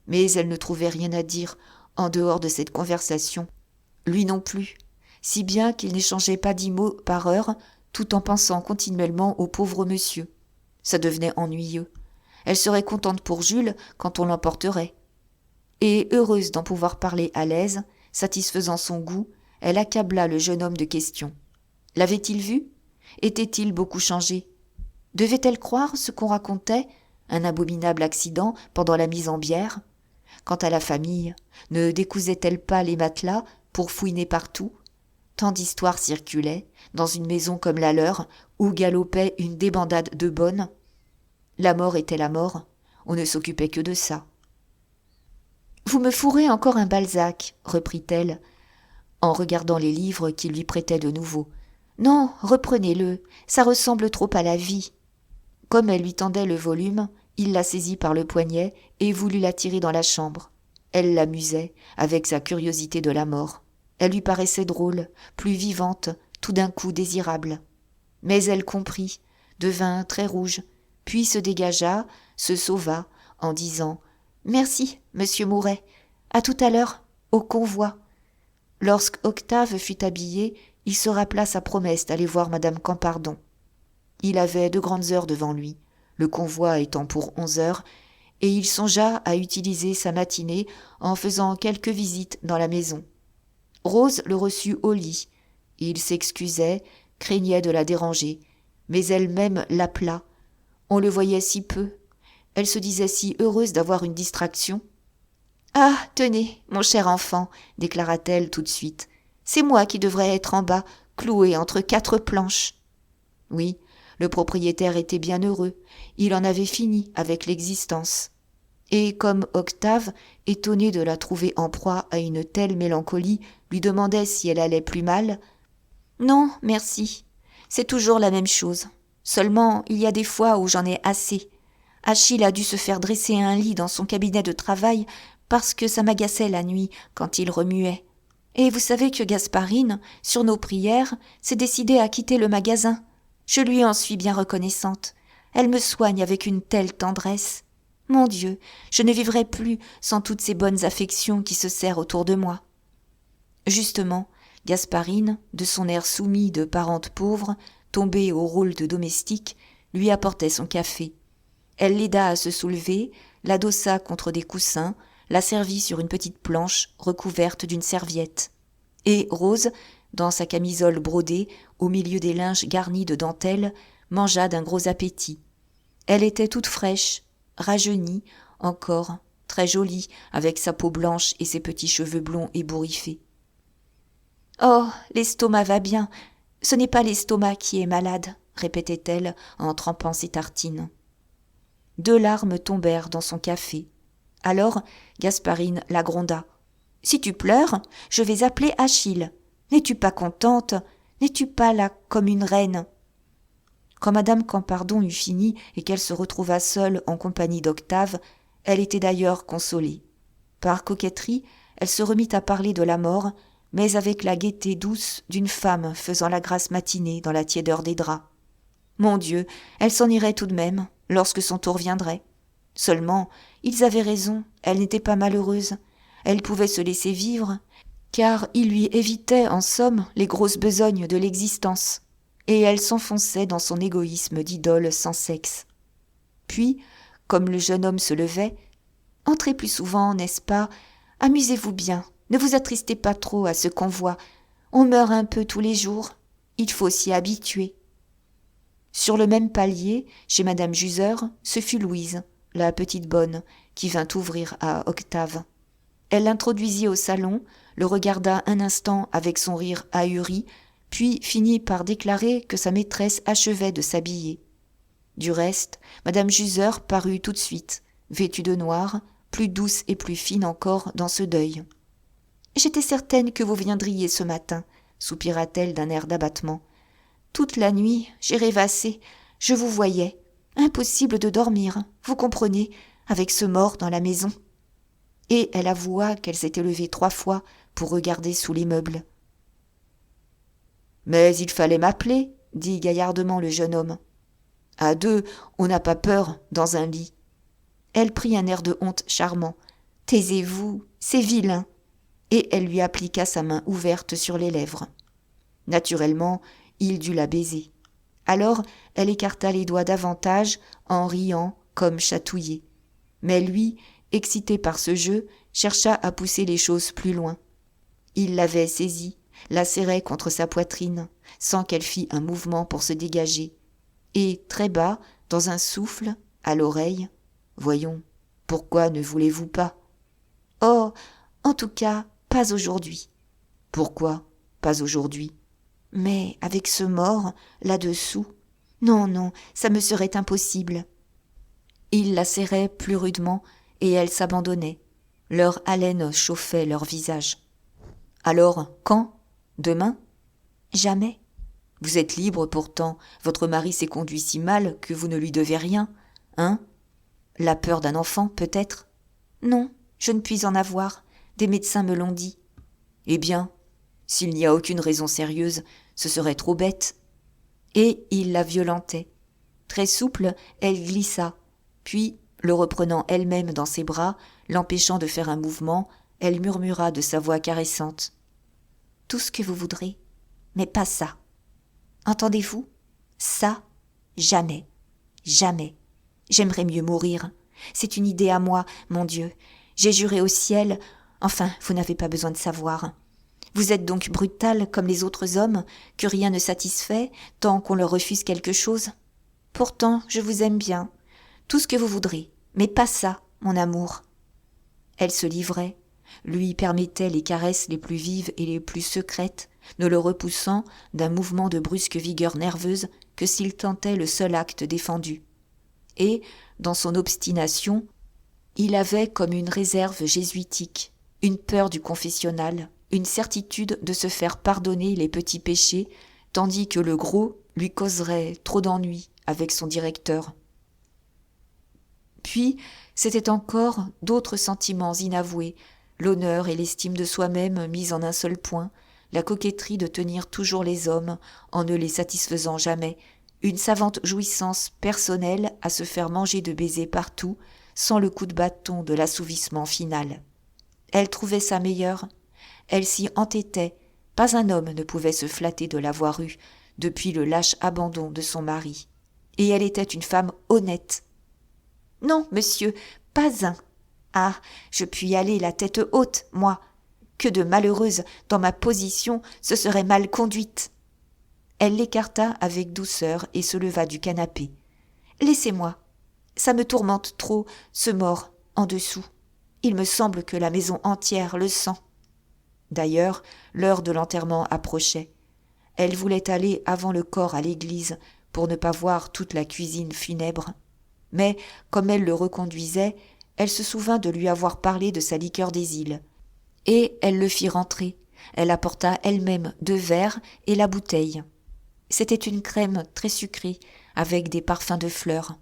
Mais elle ne trouvait rien à dire, en dehors de cette conversation. Lui non plus, si bien qu'ils n'échangeaient pas 10 mots par heure, tout en pensant continuellement au pauvre monsieur. Ça devenait ennuyeux. Elle serait contente pour Jules quand on l'emporterait. Et heureuse d'en pouvoir parler à l'aise, satisfaisant son goût, elle accabla le jeune homme de questions. L'avait-il vu? Était-il beaucoup changé? Devait-elle croire ce qu'on racontait, un abominable accident pendant la mise en bière? Quant à la famille, ne décousait-elle pas les matelas pour fouiner partout? Tant d'histoires circulaient, dans une maison comme la leur, où galopait une débandade de bonnes. La mort était la mort, on ne s'occupait que de ça. « Vous me fourrez encore un Balzac, reprit-elle, en regardant les livres qu'il lui prêtait de nouveau. Non, reprenez-le, ça ressemble trop à la vie. Comme elle lui tendait le volume, il la saisit par le poignet et voulut la tirer dans la chambre. Elle l'amusait, avec sa curiosité de la mort. Elle lui paraissait drôle, plus vivante, tout d'un coup désirable. Mais elle comprit, devint très rouge, puis se dégagea, se sauva, en disant « Merci, monsieur Mouret. À tout à l'heure, au convoi. » Lorsque Octave fut habillé, il se rappela sa promesse d'aller voir madame Campardon. Il avait de grandes heures devant lui, le convoi étant pour 11 heures, et il songea à utiliser sa matinée en faisant quelques visites dans la maison. Rose le reçut au lit. Il s'excusait, craignait de la déranger, mais elle-même l'appela. On le voyait si peu. Elle se disait si heureuse d'avoir une distraction. « Ah, tenez, mon cher enfant, déclara-t-elle tout de suite. C'est moi qui devrais être en bas, cloué entre 4 planches. » Oui, le propriétaire était bien heureux. Il en avait fini avec l'existence. Et comme Octave, étonné de la trouver en proie à une telle mélancolie, lui demandait si elle allait plus mal. « Non, merci. C'est toujours la même chose. Seulement, il y a des fois où j'en ai assez. Achille a dû se faire dresser un lit dans son cabinet de travail parce que ça m'agaçait la nuit quand il remuait. Et vous savez que Gasparine, sur nos prières, s'est décidée à quitter le magasin. Je lui en suis bien reconnaissante. Elle me soigne avec une telle tendresse. Mon Dieu, je ne vivrai plus sans toutes ces bonnes affections qui se serrent autour de moi. » Justement, Gasparine, de son air soumis de parente pauvre, tombée au rôle de domestique, lui apportait son café. Elle l'aida à se soulever, l'adossa contre des coussins, la servit sur une petite planche recouverte d'une serviette. Et Rose, dans sa camisole brodée, au milieu des linges garnis de dentelle, mangea d'un gros appétit. Elle était toute fraîche, rajeunie, encore, très jolie, avec sa peau blanche et ses petits cheveux blonds ébouriffés. « Oh, l'estomac va bien. Ce n'est pas l'estomac qui est malade, » répétait-elle en trempant ses tartines. 2 larmes tombèrent dans son café. Alors Gasparine la gronda. « Si tu pleures, je vais appeler Achille. N'es-tu pas contente? N'es-tu pas là comme une reine ?» Quand madame Campardon eut fini et qu'elle se retrouva seule en compagnie d'Octave, elle était d'ailleurs consolée. Par coquetterie, elle se remit à parler de la mort, mais avec la gaieté douce d'une femme faisant la grasse matinée dans la tiédeur des draps. Mon Dieu, elle s'en irait tout de même, lorsque son tour viendrait. Seulement, ils avaient raison, elle n'était pas malheureuse. Elle pouvait se laisser vivre, car il lui évitait en somme les grosses besognes de l'existence, et elle s'enfonçait dans son égoïsme d'idole sans sexe. Puis, comme le jeune homme se levait, « Entrez plus souvent, n'est-ce pas? Amusez-vous bien, ne vous attristez pas trop à ce convoi. On meurt un peu tous les jours, il faut s'y habituer. » Sur le même palier, chez madame Juseur, ce fut Louise, la petite bonne, qui vint ouvrir à Octave. Elle l'introduisit au salon, le regarda un instant avec son rire ahuri, puis finit par déclarer que sa maîtresse achevait de s'habiller. Du reste, madame Juseur parut tout de suite, vêtue de noir, plus douce et plus fine encore dans ce deuil. « J'étais certaine que vous viendriez ce matin, » soupira-t-elle d'un air d'abattement. « Toute la nuit, j'ai rêvassé, je vous voyais. Impossible de dormir, vous comprenez, avec ce mort dans la maison. » Et elle avoua qu'elle s'était levée 3 fois pour regarder sous les meubles. « Mais il fallait m'appeler, » dit gaillardement le jeune homme. « À 2, on n'a pas peur dans un lit. » Elle prit un air de honte charmant. « Taisez-vous, c'est vilain !» Et elle lui appliqua sa main ouverte sur les lèvres. Naturellement, il dut la baiser. Alors elle écarta les doigts davantage en riant comme chatouillée. Mais lui, excité par ce jeu, chercha à pousser les choses plus loin. Il l'avait saisie, la serrait contre sa poitrine, sans qu'elle fît un mouvement pour se dégager. Et très bas, dans un souffle, à l'oreille, « Voyons, pourquoi ne voulez-vous pas ?»« Oh, en tout cas, pas aujourd'hui. »« Pourquoi pas aujourd'hui ?»« Mais avec ce mort, là-dessous. Non, non, ça me serait impossible. » Il la serrait plus rudement, et elle s'abandonnait. Leur haleine chauffait leur visage. « Alors, quand ? Demain ? » ?»« Jamais. » »« Vous êtes libre pourtant, votre mari s'est conduit si mal que vous ne lui devez rien, hein ? La peur d'un enfant, peut-être ? » ?»« Non, je ne puis en avoir. Des médecins me l'ont dit. »« Eh bien, s'il n'y a aucune raison sérieuse, ce serait trop bête. » Et il la violentait. Très souple, elle glissa. Puis, le reprenant elle-même dans ses bras, l'empêchant de faire un mouvement, elle murmura de sa voix caressante. « Tout ce que vous voudrez, mais pas ça. Entendez-vous ? Ça, jamais, jamais. J'aimerais mieux mourir. C'est une idée à moi, mon Dieu. J'ai juré au ciel. Enfin, vous n'avez pas besoin de savoir. Vous êtes donc brutal comme les autres hommes, que rien ne satisfait, tant qu'on leur refuse quelque chose. Pourtant, je vous aime bien. Tout ce que vous voudrez, mais pas ça, mon amour. » Elle se livrait, lui permettait les caresses les plus vives et les plus secrètes, ne le repoussant d'un mouvement de brusque vigueur nerveuse que s'il tentait le seul acte défendu. Et, dans son obstination, il avait comme une réserve jésuitique, une peur du confessionnal, une certitude de se faire pardonner les petits péchés, tandis que le gros lui causerait trop d'ennuis avec son directeur. Puis, c'étaient encore d'autres sentiments inavoués, l'honneur et l'estime de soi-même mis en un seul point, la coquetterie de tenir toujours les hommes en ne les satisfaisant jamais, une savante jouissance personnelle à se faire manger de baisers partout, sans le coup de bâton de l'assouvissement final. Elle trouvait ça meilleur, elle s'y entêtait, pas un homme ne pouvait se flatter de l'avoir eue depuis le lâche abandon de son mari. Et elle était une femme honnête. « Non, monsieur, pas un. Ah, je puis y aller la tête haute, moi. Que de malheureuses, dans ma position, se seraient mal conduites. » Elle l'écarta avec douceur et se leva du canapé. « Laissez-moi. Ça me tourmente trop, ce mort, en dessous. Il me semble que la maison entière le sent. » D'ailleurs, l'heure de l'enterrement approchait. Elle voulait aller avant le corps à l'église pour ne pas voir toute la cuisine funèbre. Mais, comme elle le reconduisait, elle se souvint de lui avoir parlé de sa liqueur des îles. Et elle le fit rentrer. Elle apporta elle-même 2 verres et la bouteille. C'était une crème très sucrée, avec des parfums de fleurs.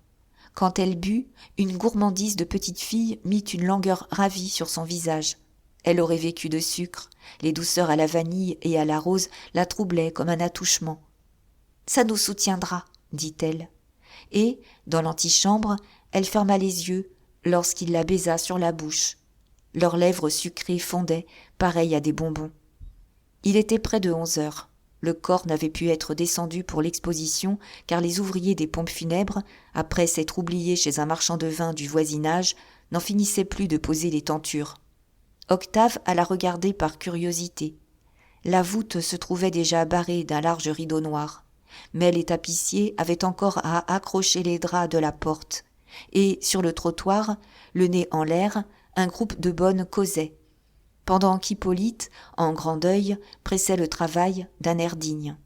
Quand elle but, une gourmandise de petite fille mit une langueur ravie sur son visage. Elle aurait vécu de sucre. Les douceurs à la vanille et à la rose la troublaient comme un attouchement. « Ça nous soutiendra, » dit-elle. Et, dans l'antichambre, elle ferma les yeux lorsqu'il la baisa sur la bouche. Leurs lèvres sucrées fondaient, pareilles à des bonbons. Il était près de 11 heures. Le corps n'avait pu être descendu pour l'exposition car les ouvriers des pompes funèbres, après s'être oubliés chez un marchand de vin du voisinage, n'en finissaient plus de poser les tentures. Octave alla regarder par curiosité. La voûte se trouvait déjà barrée d'un large rideau noir. Mais les tapissiers avaient encore à accrocher les draps de la porte. Et, sur le trottoir, le nez en l'air, un groupe de bonnes causait, pendant qu'Hippolyte, en grand deuil, pressait le travail d'un air digne.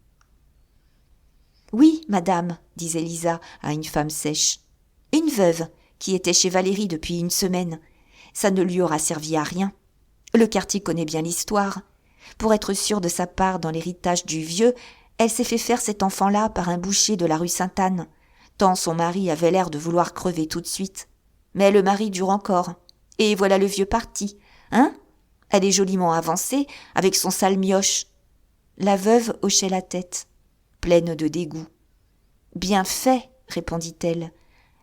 « Oui, madame, disait Lisa à une femme sèche. Une veuve, qui était chez Valérie depuis une semaine. Ça ne lui aura servi à rien. Le quartier connaît bien l'histoire. Pour être sûre de sa part dans l'héritage du vieux, elle s'est fait faire cet enfant-là par un boucher de la rue Sainte-Anne, tant son mari avait l'air de vouloir crever tout de suite. Mais le mari dure encore. Et voilà le vieux parti, hein ? Elle est joliment avancée, avec son sale mioche. » La veuve hochait la tête, pleine de dégoût. « Bien fait, répondit-elle.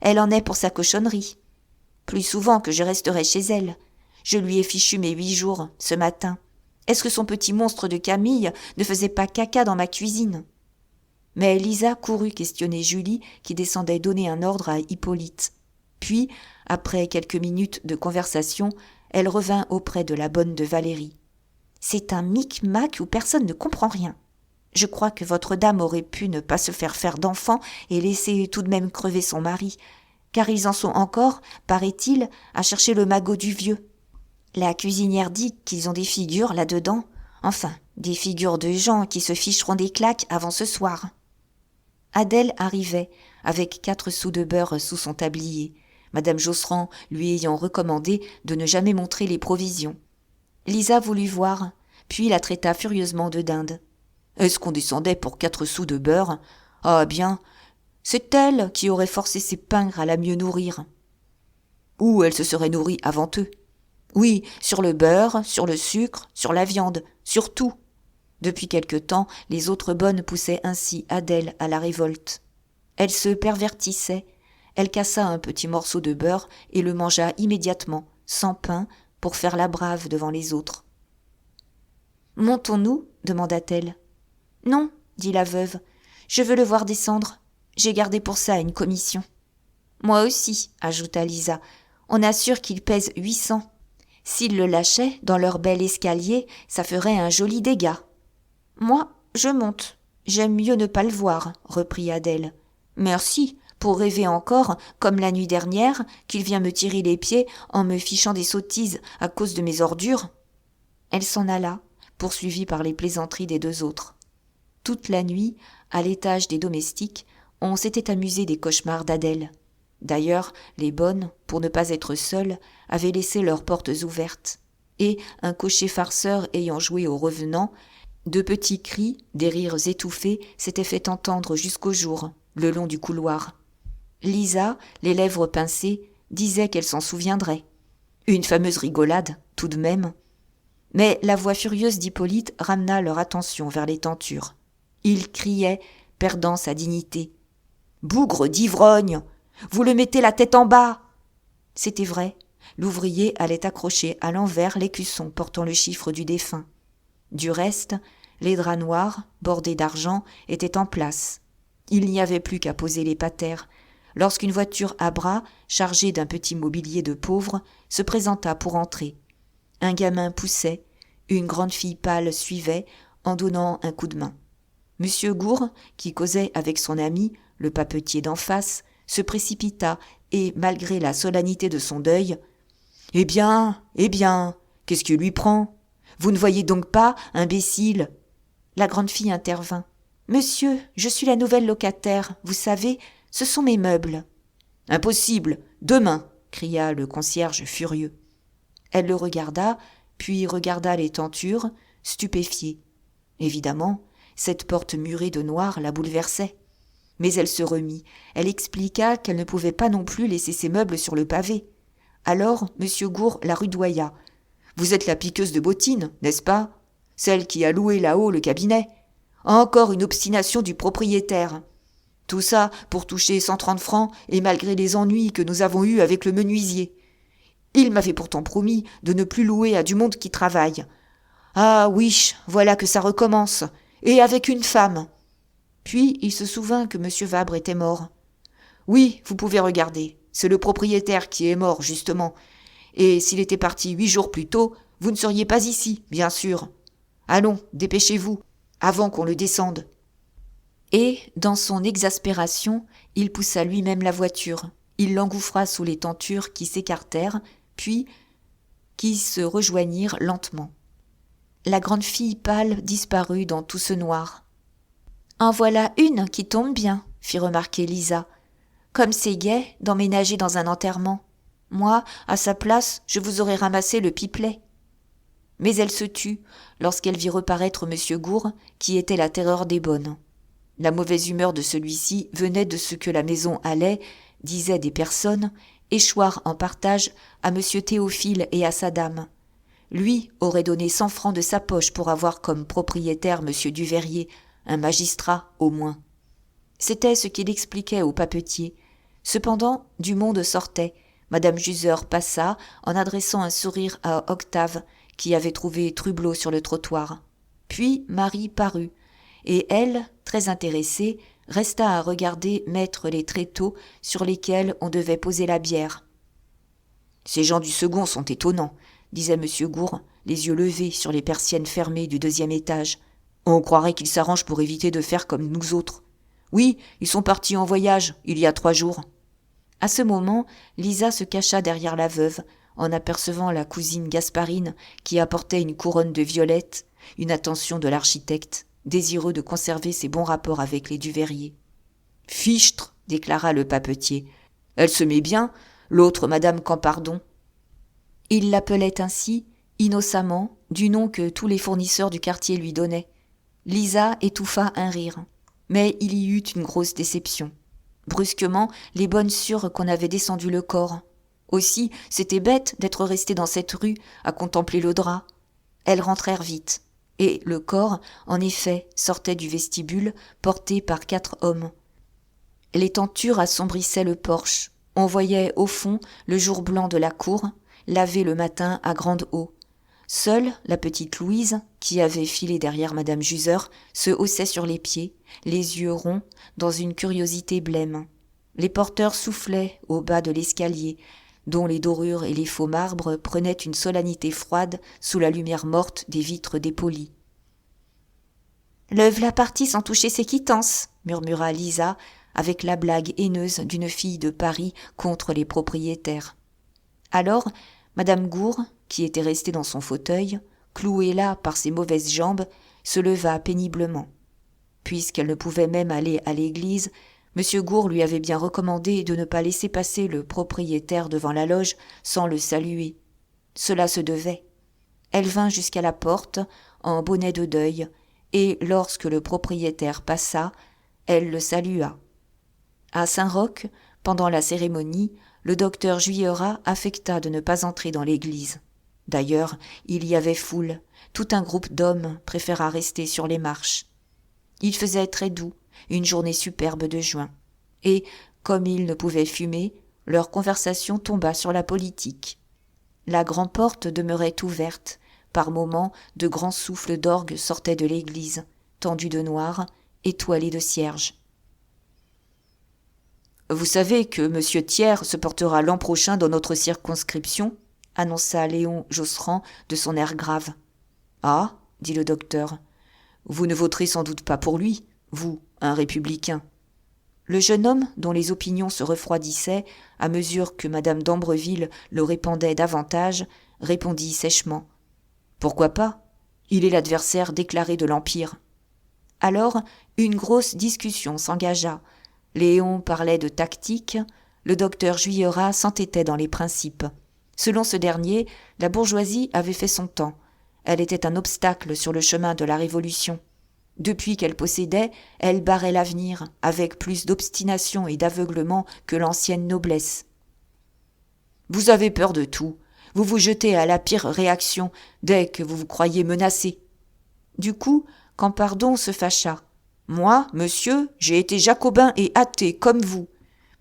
Elle en est pour sa cochonnerie. Plus souvent que je resterai chez elle. Je lui ai fichu mes 8 jours, ce matin. Est-ce que son petit monstre de Camille ne faisait pas caca dans ma cuisine ? Mais Lisa courut questionner Julie qui descendait donner un ordre à Hippolyte. Puis, après quelques minutes de conversation, elle revint auprès de la bonne de Valérie. « C'est un micmac où personne ne comprend rien. Je crois que votre dame aurait pu ne pas se faire d'enfant et laisser tout de même crever son mari, car ils en sont encore, paraît-il, à chercher le magot du vieux. La cuisinière dit qu'ils ont des figures là-dedans, enfin, des figures de gens qui se ficheront des claques avant ce soir. » Adèle arrivait, avec 4 sous de beurre sous son tablier, Madame Josserand lui ayant recommandé de ne jamais montrer les provisions. Lisa voulut voir, puis la traita furieusement de dinde. Est-ce qu'on descendait pour 4 sous de beurre ? Ah bien, c'est elle qui aurait forcé ses pingres à la mieux nourrir. Ou elle se serait nourrie avant eux. Oui, sur le beurre, sur le sucre, sur la viande, sur tout. Depuis quelque temps, les autres bonnes poussaient ainsi Adèle à la révolte. Elle se pervertissait, elle cassa un petit morceau de beurre et le mangea immédiatement, sans pain, pour faire la brave devant les autres. « Montons-nous » demanda-t-elle. « Non, » dit la veuve, « je veux le voir descendre. J'ai gardé pour ça une commission. »« Moi aussi, » ajouta Lisa, « on assure qu'il pèse 800. S'ils le lâchaient dans leur bel escalier, ça ferait un joli dégât. »« Moi, je monte. J'aime mieux ne pas le voir, » reprit Adèle. « Merci, pour rêver encore, comme la nuit dernière, qu'il vient me tirer les pieds en me fichant des sottises à cause de mes ordures. » Elle s'en alla, poursuivie par les plaisanteries des 2 autres. Toute la nuit, à l'étage des domestiques, on s'était amusé des cauchemars d'Adèle. D'ailleurs, les bonnes, pour ne pas être seules, avaient laissé leurs portes ouvertes. Et, un cocher farceur ayant joué aux revenants, de petits cris, des rires étouffés s'étaient fait entendre jusqu'au jour, le long du couloir. Lisa, les lèvres pincées, disait qu'elle s'en souviendrait. Une fameuse rigolade, tout de même. Mais la voix furieuse d'Hippolyte ramena leur attention vers les tentures. Il criait, perdant sa dignité. « Bougre d'ivrogne ! Vous le mettez la tête en bas !» C'était vrai. L'ouvrier allait accrocher à l'envers l'écusson portant le chiffre du défunt. Du reste, les draps noirs, bordés d'argent, étaient en place. Il n'y avait plus qu'à poser les patères, lorsqu'une voiture à bras, chargée d'un petit mobilier de pauvre, se présenta pour entrer. Un gamin poussait, une grande fille pâle suivait, en donnant un coup de main. Monsieur Gourd, qui causait avec son ami, le papetier d'en face, se précipita et, malgré la solennité de son deuil, « Eh bien, qu'est-ce que lui prend ? Vous ne voyez donc pas, imbécile ?» La grande fille intervint. « Monsieur, je suis la nouvelle locataire, vous savez, ce sont mes meubles. »« Impossible, demain !» cria le concierge furieux. Elle le regarda, puis regarda les tentures, stupéfiée. Évidemment, cette porte murée de noir la bouleversait. Mais elle se remit, elle expliqua qu'elle ne pouvait pas non plus laisser ses meubles sur le pavé. Alors M. Gourd la rudoya. « Vous êtes la piqueuse de bottines, n'est-ce pas ? Celle qui a loué là-haut le cabinet. Encore une obstination du propriétaire. Tout ça pour toucher 130 francs et malgré les ennuis que nous avons eus avec le menuisier. Il m'avait pourtant promis de ne plus louer à du monde qui travaille. Ah oui, voilà que ça recommence, et avec une femme. » Puis il se souvint que M. Vabre était mort. « Oui, vous pouvez regarder, c'est le propriétaire qui est mort, justement. Et s'il était parti 8 jours plus tôt, vous ne seriez pas ici, bien sûr. Allons, dépêchez-vous, avant qu'on le descende. » Et, dans son exaspération, il poussa lui-même la voiture. Il l'engouffra sous les tentures qui s'écartèrent, puis qui se rejoignirent lentement. La grande fille pâle disparut dans tout ce noir. « En voilà une qui tombe bien, » fit remarquer Lisa. « Comme c'est gai d'emménager dans un enterrement. Moi, à sa place, je vous aurais ramassé le pipelet. » Mais elle se tut lorsqu'elle vit reparaître M. Gourd, qui était la terreur des bonnes. La mauvaise humeur de celui-ci venait de ce que la maison allait, disaient des personnes, échoir en partage à M. Théophile et à sa dame. Lui aurait donné 100 francs de sa poche pour avoir comme propriétaire M. Duveyrier, un magistrat au moins. C'était ce qu'il expliquait au papetier. Cependant, du monde sortait. Madame Juseur passa en adressant un sourire à Octave, qui avait trouvé Trublot sur le trottoir. Puis Marie parut. et elle, très intéressée, resta à regarder mettre les tréteaux sur lesquels on devait poser la bière. « Ces gens du second sont étonnants, » disait M. Gourd, les yeux levés sur les persiennes fermées du 2e étage. « On croirait qu'ils s'arrangent pour éviter de faire comme nous autres. Oui, ils sont partis en voyage, il y a 3 jours. » À ce moment, Lisa se cacha derrière la veuve, en apercevant la cousine Gasparine qui apportait une couronne de violettes, une attention de l'architecte, désireux de conserver ses bons rapports avec les Duveyrier. « Fichtre !» déclara le papetier. « Elle se met bien, l'autre Madame Campardon. » Il l'appelait ainsi, innocemment, du nom que tous les fournisseurs du quartier lui donnaient. Lisa étouffa un rire, mais il y eut une grosse déception. Brusquement, les bonnes surent qu'on avait descendu le corps. Aussi, c'était bête d'être restée dans cette rue à contempler le drap. Elles rentrèrent vite, et le corps, en effet, sortait du vestibule, porté par 4 hommes. Les tentures assombrissaient le porche. On voyait au fond le jour blanc de la cour, lavé le matin à grande eau. Seule la petite Louise, qui avait filé derrière Madame Juseur, se haussait sur les pieds, les yeux ronds, dans une curiosité blême. Les porteurs soufflaient au bas de l'escalier, dont les dorures et les faux marbres prenaient une solennité froide sous la lumière morte des vitres dépolies. « Le v'là parti sans toucher ses quittances » murmura Lisa, avec la blague haineuse d'une fille de Paris contre les propriétaires. Alors, Madame Gourd, qui était restée dans son fauteuil, clouée là par ses mauvaises jambes, se leva péniblement. Puisqu'elle ne pouvait même aller à l'église, M. Gourd lui avait bien recommandé de ne pas laisser passer le propriétaire devant la loge sans le saluer. Cela se devait. Elle vint jusqu'à la porte, en bonnet de deuil, et lorsque le propriétaire passa, elle le salua. À Saint-Roch, pendant la cérémonie, le docteur Juillerat affecta de ne pas entrer dans l'église. D'ailleurs, il y avait foule. Tout un groupe d'hommes préféra rester sur les marches. Il faisait très doux, une journée superbe de juin. Et, comme ils ne pouvaient fumer, leur conversation tomba sur la politique. La grand-porte demeurait ouverte. Par moments, de grands souffles d'orgue sortaient de l'église, tendus de noir, étoilés de cierges. « Vous savez que M. Thiers se portera l'an prochain dans notre circonscription ?» annonça Léon Josserand de son air grave. « Ah » dit le docteur, « vous ne voterez sans doute pas pour lui, vous, un républicain. » Le jeune homme, dont les opinions se refroidissaient à mesure que Madame d'Ambreville le répandait davantage, répondit sèchement. « Pourquoi pas ? Il est l'adversaire déclaré de l'Empire. » Alors, une grosse discussion s'engagea. Léon parlait de tactique, le docteur Juillerat s'entêtait dans les principes. Selon ce dernier, la bourgeoisie avait fait son temps. Elle était un obstacle sur le chemin de la Révolution. Depuis qu'elle possédait, elle barrait l'avenir, avec plus d'obstination et d'aveuglement que l'ancienne noblesse. « Vous avez peur de tout. Vous vous jetez à la pire réaction dès que vous vous croyez menacé. » Du coup, Campardon se fâcha. « Moi, monsieur, j'ai été jacobin et athée comme vous.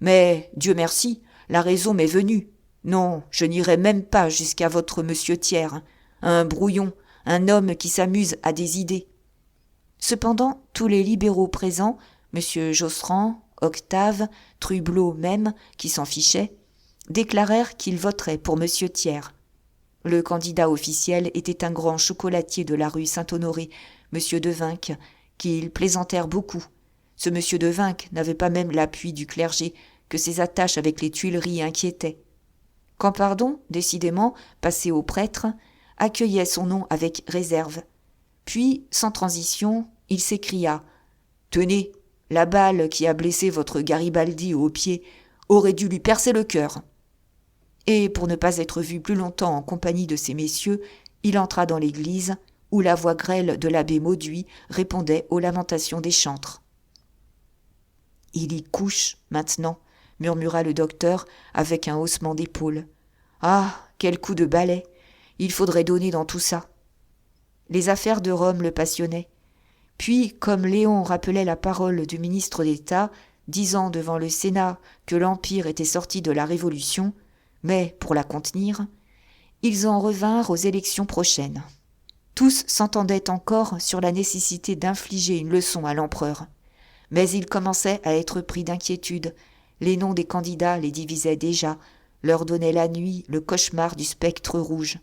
Mais, Dieu merci, la raison m'est venue. Non, je n'irai même pas jusqu'à votre monsieur Thiers, un brouillon, un homme qui s'amuse à des idées. » Cependant, tous les libéraux présents, M. Josserand, Octave, Trublot même, qui s'en fichait, déclarèrent qu'ils voteraient pour M. Thiers. Le candidat officiel était un grand chocolatier de la rue Saint-Honoré, M. Devinck, qu'ils plaisantèrent beaucoup. Ce M. Devinck n'avait pas même l'appui du clergé, que ses attaches avec les Tuileries inquiétaient. Campardon, décidément, passé au prêtre, accueillait son nom avec réserve. Puis, sans transition, il s'écria « Tenez, la balle qui a blessé votre Garibaldi au pied aurait dû lui percer le cœur. » Et pour ne pas être vu plus longtemps en compagnie de ces messieurs, il entra dans l'église, où la voix grêle de l'abbé Mauduit répondait aux lamentations des chantres. « Il y couche, maintenant, » murmura le docteur avec un haussement d'épaules. « Ah, quel coup de balai! Il faudrait donner dans tout ça. » Les affaires de Rome le passionnaient. Puis, comme Léon rappelait la parole du ministre d'État, disant devant le Sénat que l'Empire était sorti de la Révolution, mais pour la contenir, ils en revinrent aux élections prochaines. Tous s'entendaient encore sur la nécessité d'infliger une leçon à l'empereur. Mais ils commençaient à être pris d'inquiétude. Les noms des candidats les divisaient déjà, leur donnaient la nuit le cauchemar du spectre rouge.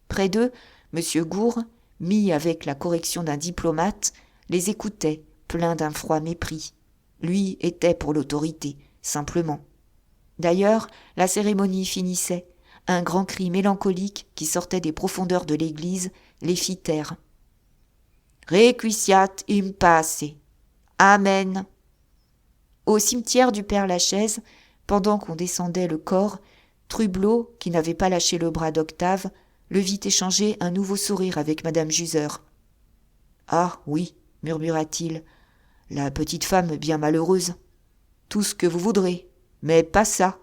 Près d'eux, M. Gourd, mis avec la correction d'un diplomate, les écoutait, plein d'un froid mépris. Lui était pour l'autorité, simplement. D'ailleurs, la cérémonie finissait. Un grand cri mélancolique qui sortait des profondeurs de l'église les fit taire. « Requiescat in pace. Amen. » Au cimetière du Père-Lachaise, pendant qu'on descendait le corps, Trublot, qui n'avait pas lâché le bras d'Octave, le vit échanger un nouveau sourire avec Madame Juser. « Ah, oui, murmura-t-il, la petite femme bien malheureuse. Tout ce que vous voudrez, mais pas ça. »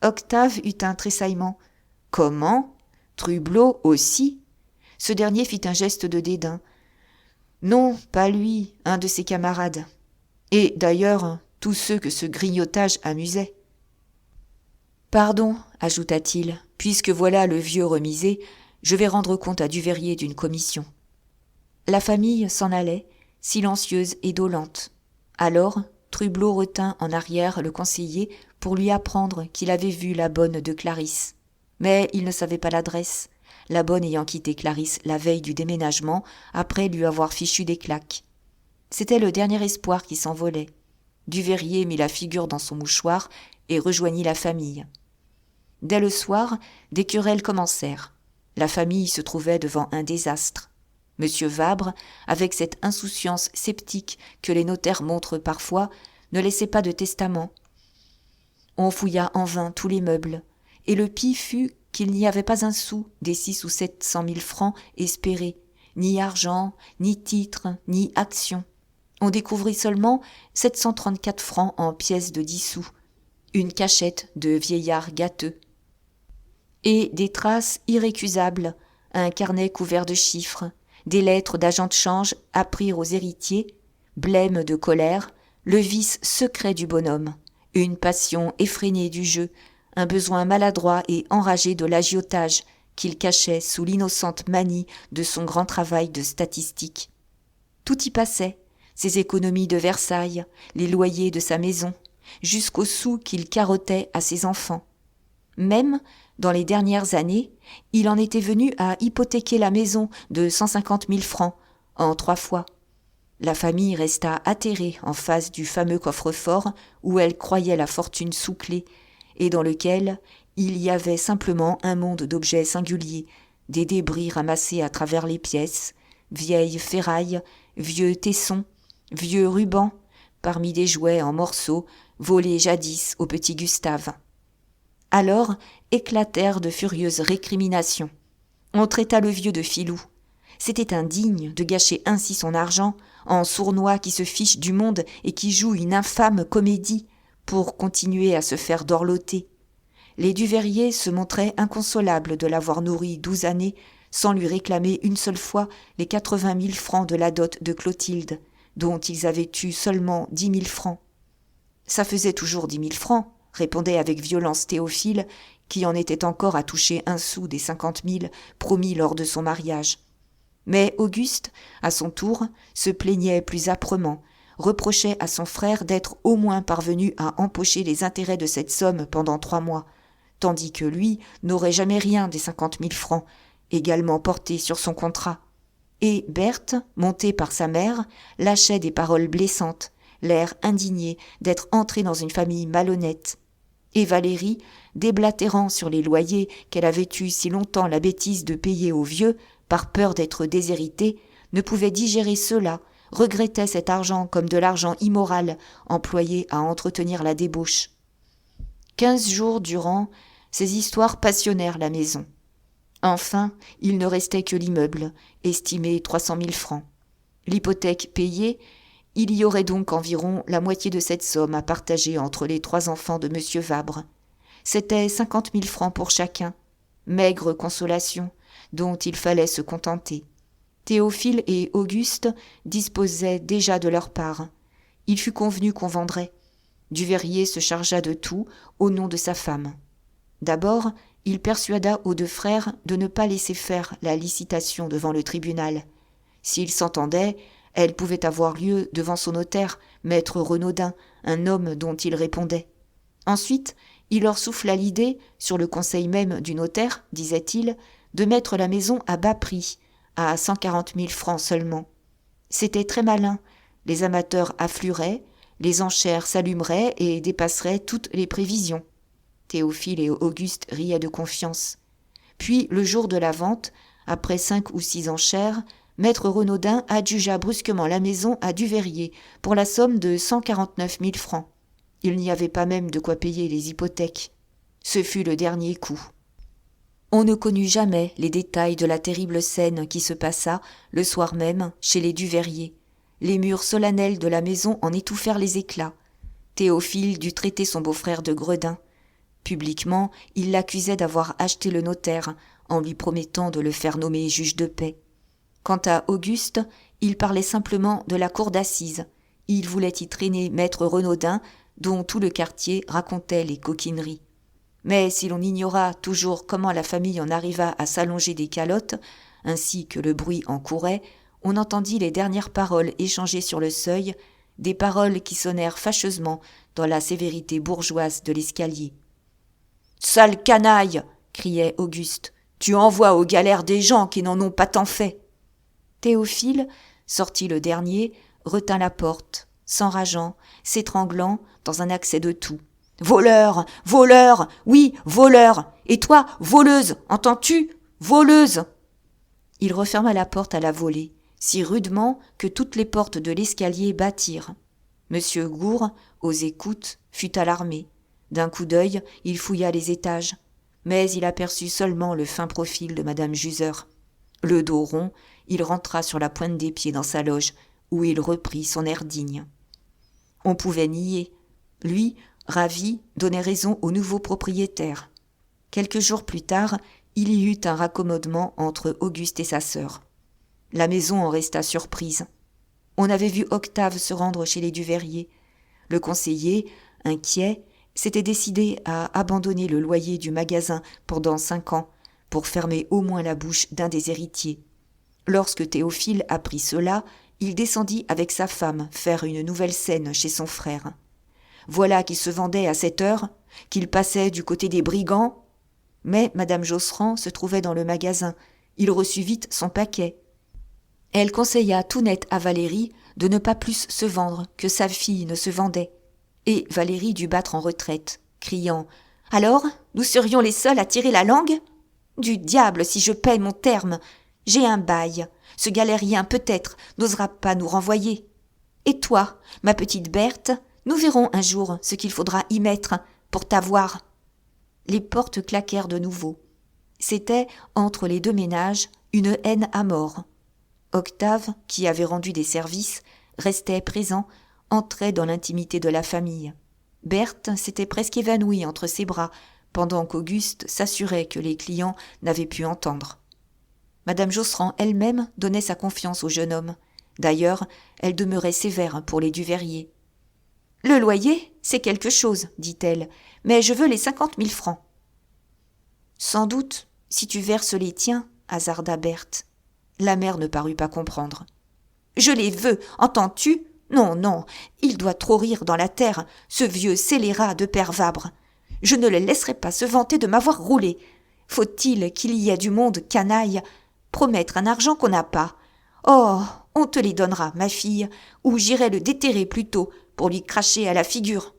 Octave eut un tressaillement. « Comment ? Trublot aussi ?» Ce dernier fit un geste de dédain. « Non, pas lui, un de ses camarades. Et d'ailleurs, tous ceux que ce grignotage amusait. »« Pardon, ajouta-t-il, puisque voilà le vieux remisé, je vais rendre compte à Duveyrier d'une commission. » La famille s'en allait, silencieuse et dolente. Alors, Trublot retint en arrière le conseiller pour lui apprendre qu'il avait vu la bonne de Clarisse. Mais il ne savait pas l'adresse, la bonne ayant quitté Clarisse la veille du déménagement, après lui avoir fichu des claques. C'était le dernier espoir qui s'envolait. Duveyrier mit la figure dans son mouchoir et rejoignit la famille. Dès le soir, des querelles commencèrent. La famille se trouvait devant un désastre. Monsieur Vabre, avec cette insouciance sceptique que les notaires montrent parfois, ne laissait pas de testament. On fouilla en vain tous les meubles, et le pis fut qu'il n'y avait pas un sou des 600 ou 700 000 francs espérés, ni argent, ni titres, ni actions. On découvrit seulement 734 francs en pièces de 10 sous, une cachette de vieillard gâteux, et des traces irrécusables, un carnet couvert de chiffres, des lettres d'agents de change apprirent aux héritiers, blême de colère, le vice secret du bonhomme, une passion effrénée du jeu, un besoin maladroit et enragé de l'agiotage qu'il cachait sous l'innocente manie de son grand travail de statistique. Tout y passait, ses économies de Versailles, les loyers de sa maison, jusqu'aux sous qu'il carottait à ses enfants. Même, dans les dernières années, il en était venu à hypothéquer la maison de 150 000 francs, en 3 fois. La famille resta atterrée en face du fameux coffre-fort où elle croyait la fortune sous clé, et dans lequel il y avait simplement un monde d'objets singuliers, des débris ramassés à travers les pièces, vieilles ferrailles, vieux tessons, vieux rubans, parmi des jouets en morceaux volés jadis au petit Gustave. Alors éclatèrent de furieuses récriminations. On traita le vieux de filou. C'était indigne de gâcher ainsi son argent en sournois qui se fiche du monde et qui joue une infâme comédie pour continuer à se faire dorloter. Les Duveyrier se montraient inconsolables de l'avoir nourri 12 années sans lui réclamer une seule fois les 80 000 francs de la dot de Clotilde, dont ils avaient eu seulement 10 000 francs. Ça faisait toujours 10 000 francs, répondait avec violence Théophile, qui en était encore à toucher un sou des 50 000 promis lors de son mariage. Mais Auguste, à son tour, se plaignait plus âprement, reprochait à son frère d'être au moins parvenu à empocher les intérêts de cette somme pendant 3 mois, tandis que lui n'aurait jamais rien des 50 000 francs, également portés sur son contrat. Et Berthe, montée par sa mère, lâchait des paroles blessantes, l'air indigné d'être entrée dans une famille malhonnête. Et Valérie, déblatérant sur les loyers qu'elle avait eu si longtemps la bêtise de payer aux vieux, par peur d'être déshéritée, ne pouvait digérer cela, regrettait cet argent comme de l'argent immoral employé à entretenir la débauche. 15 jours durant, ces histoires passionnèrent la maison. Enfin, il ne restait que l'immeuble, estimé 300 000 francs. L'hypothèque payée, il y aurait donc environ la moitié de cette somme à partager entre les 3 enfants de M. Vabre. C'était 50 000 francs pour chacun, maigre consolation, dont il fallait se contenter. Théophile et Auguste disposaient déjà de leur part. Il fut convenu qu'on vendrait. Duveyrier se chargea de tout au nom de sa femme. D'abord, il persuada aux deux frères de ne pas laisser faire la licitation devant le tribunal. S'ils s'entendaient, elle pouvait avoir lieu devant son notaire, maître Renaudin, un homme dont il répondait. Ensuite, il leur souffla l'idée, sur le conseil même du notaire, disait-il, de mettre la maison à bas prix, à 140 000 francs seulement. C'était très malin, les amateurs afflueraient, les enchères s'allumeraient et dépasseraient toutes les prévisions. Théophile et Auguste riaient de confiance. Puis, le jour de la vente, après 5 ou 6 enchères, maître Renaudin adjugea brusquement la maison à Duveyrier pour la somme de 149 000 francs. Il n'y avait pas même de quoi payer les hypothèques. Ce fut le dernier coup. On ne connut jamais les détails de la terrible scène qui se passa, le soir même, chez les Duveyrier. Les murs solennels de la maison en étouffèrent les éclats. Théophile dut traiter son beau-frère de gredin. Publiquement, il l'accusait d'avoir acheté le notaire, en lui promettant de le faire nommer juge de paix. Quant à Auguste, il parlait simplement de la cour d'assises. Il voulait y traîner maître Renaudin, dont tout le quartier racontait les coquineries. Mais si l'on ignora toujours comment la famille en arriva à s'allonger des calottes, ainsi que le bruit en courait, on entendit les dernières paroles échangées sur le seuil, des paroles qui sonnèrent fâcheusement dans la sévérité bourgeoise de l'escalier. « Sale canaille !» criait Auguste. « Tu envoies aux galères des gens qui n'en ont pas tant fait !» Théophile, sorti le dernier, retint la porte, s'enrageant, s'étranglant dans un accès de toux. « Voleur ! Voleur ! Oui, voleur ! Et toi, voleuse, entends-tu ? Voleuse !» Il referma la porte à la volée, si rudement que toutes les portes de l'escalier battirent. Monsieur Gourd, aux écoutes, fut alarmé. D'un coup d'œil, il fouilla les étages, mais il aperçut seulement le fin profil de madame Juseur. Le dos rond, il rentra sur la pointe des pieds dans sa loge, où il reprit son air digne. On pouvait nier. Lui, ravi, donnait raison au nouveau propriétaire. Quelques jours plus tard, il y eut un raccommodement entre Auguste et sa sœur. La maison en resta surprise. On avait vu Octave se rendre chez les Duveyrier. Le conseiller, inquiet, s'était décidé à abandonner le loyer du magasin pendant 5 ans, pour fermer au moins la bouche d'un des héritiers. Lorsque Théophile apprit cela, il descendit avec sa femme faire une nouvelle scène chez son frère. Voilà qu'il se vendait à cette heure, qu'il passait du côté des brigands. Mais madame Josserand se trouvait dans le magasin. Il reçut vite son paquet. Elle conseilla tout net à Valérie de ne pas plus se vendre que sa fille ne se vendait. Et Valérie dut battre en retraite, criant « Alors, nous serions les seuls à tirer la langue ? Du diable si je paye mon terme ! J'ai un bail. Ce galérien, peut-être, n'osera pas nous renvoyer. Et toi, ma petite Berthe, nous verrons un jour ce qu'il faudra y mettre pour t'avoir. » Les portes claquèrent de nouveau. C'était, entre les deux ménages, une haine à mort. Octave, qui avait rendu des services, restait présent, entrait dans l'intimité de la famille. Berthe s'était presque évanouie entre ses bras, pendant qu'Auguste s'assurait que les clients n'avaient pu entendre. Madame Josserand elle-même donnait sa confiance au jeune homme. D'ailleurs, elle demeurait sévère pour les Duveyrier. « Le loyer, c'est quelque chose, dit-elle, mais je veux les 50 000 francs. »« Sans doute, si tu verses les tiens, hasarda Berthe. La mère ne parut pas comprendre. « Je les veux, entends-tu ? Non, non, il doit trop rire dans la terre, ce vieux scélérat de père Vabre. Je ne le laisserai pas se vanter de m'avoir roulé. Faut-il qu'il y ait du monde canaille ? Promettre un argent qu'on n'a pas. Oh, on te les donnera, ma fille, ou j'irai le déterrer plutôt pour lui cracher à la figure. »